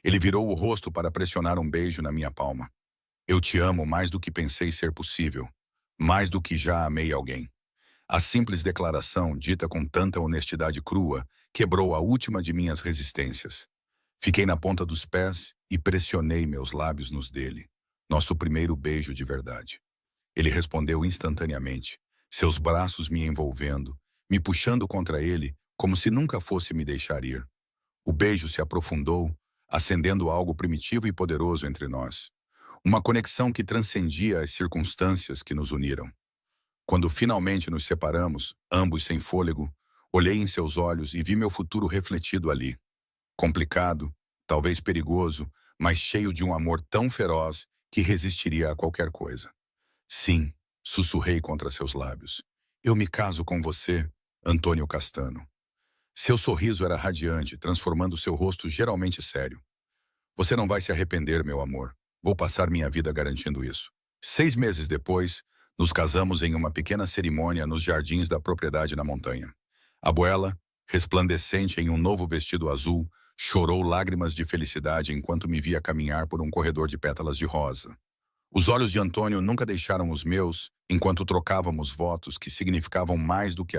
Ele virou o rosto para pressionar um beijo na minha palma. Eu te amo mais do que pensei ser possível. Mais do que já amei alguém. A simples declaração, dita com tanta honestidade crua, quebrou a última de minhas resistências. Fiquei na ponta dos pés e pressionei meus lábios nos dele. Nosso primeiro beijo de verdade. Ele respondeu instantaneamente, seus braços me envolvendo, me puxando contra ele, como se nunca fosse me deixar ir. O beijo se aprofundou, acendendo algo primitivo e poderoso entre nós. Uma conexão que transcendia as circunstâncias que nos uniram. Quando finalmente nos separamos, ambos sem fôlego, olhei em seus olhos e vi meu futuro refletido ali. Complicado, talvez perigoso, mas cheio de um amor tão feroz que resistiria a qualquer coisa. Sim, sussurrei contra seus lábios. Eu me caso com você, Antônio Castano. Seu sorriso era radiante, transformando seu rosto geralmente sério. Você não vai se arrepender, meu amor. Vou passar minha vida garantindo isso. 6 meses depois, nos casamos em uma pequena cerimônia nos jardins da propriedade na montanha. A Abuela, resplandecente em um novo vestido azul, chorou lágrimas de felicidade enquanto me via caminhar por um corredor de pétalas de rosa. Os olhos de Antônio nunca deixaram os meus enquanto trocávamos votos que significavam mais do que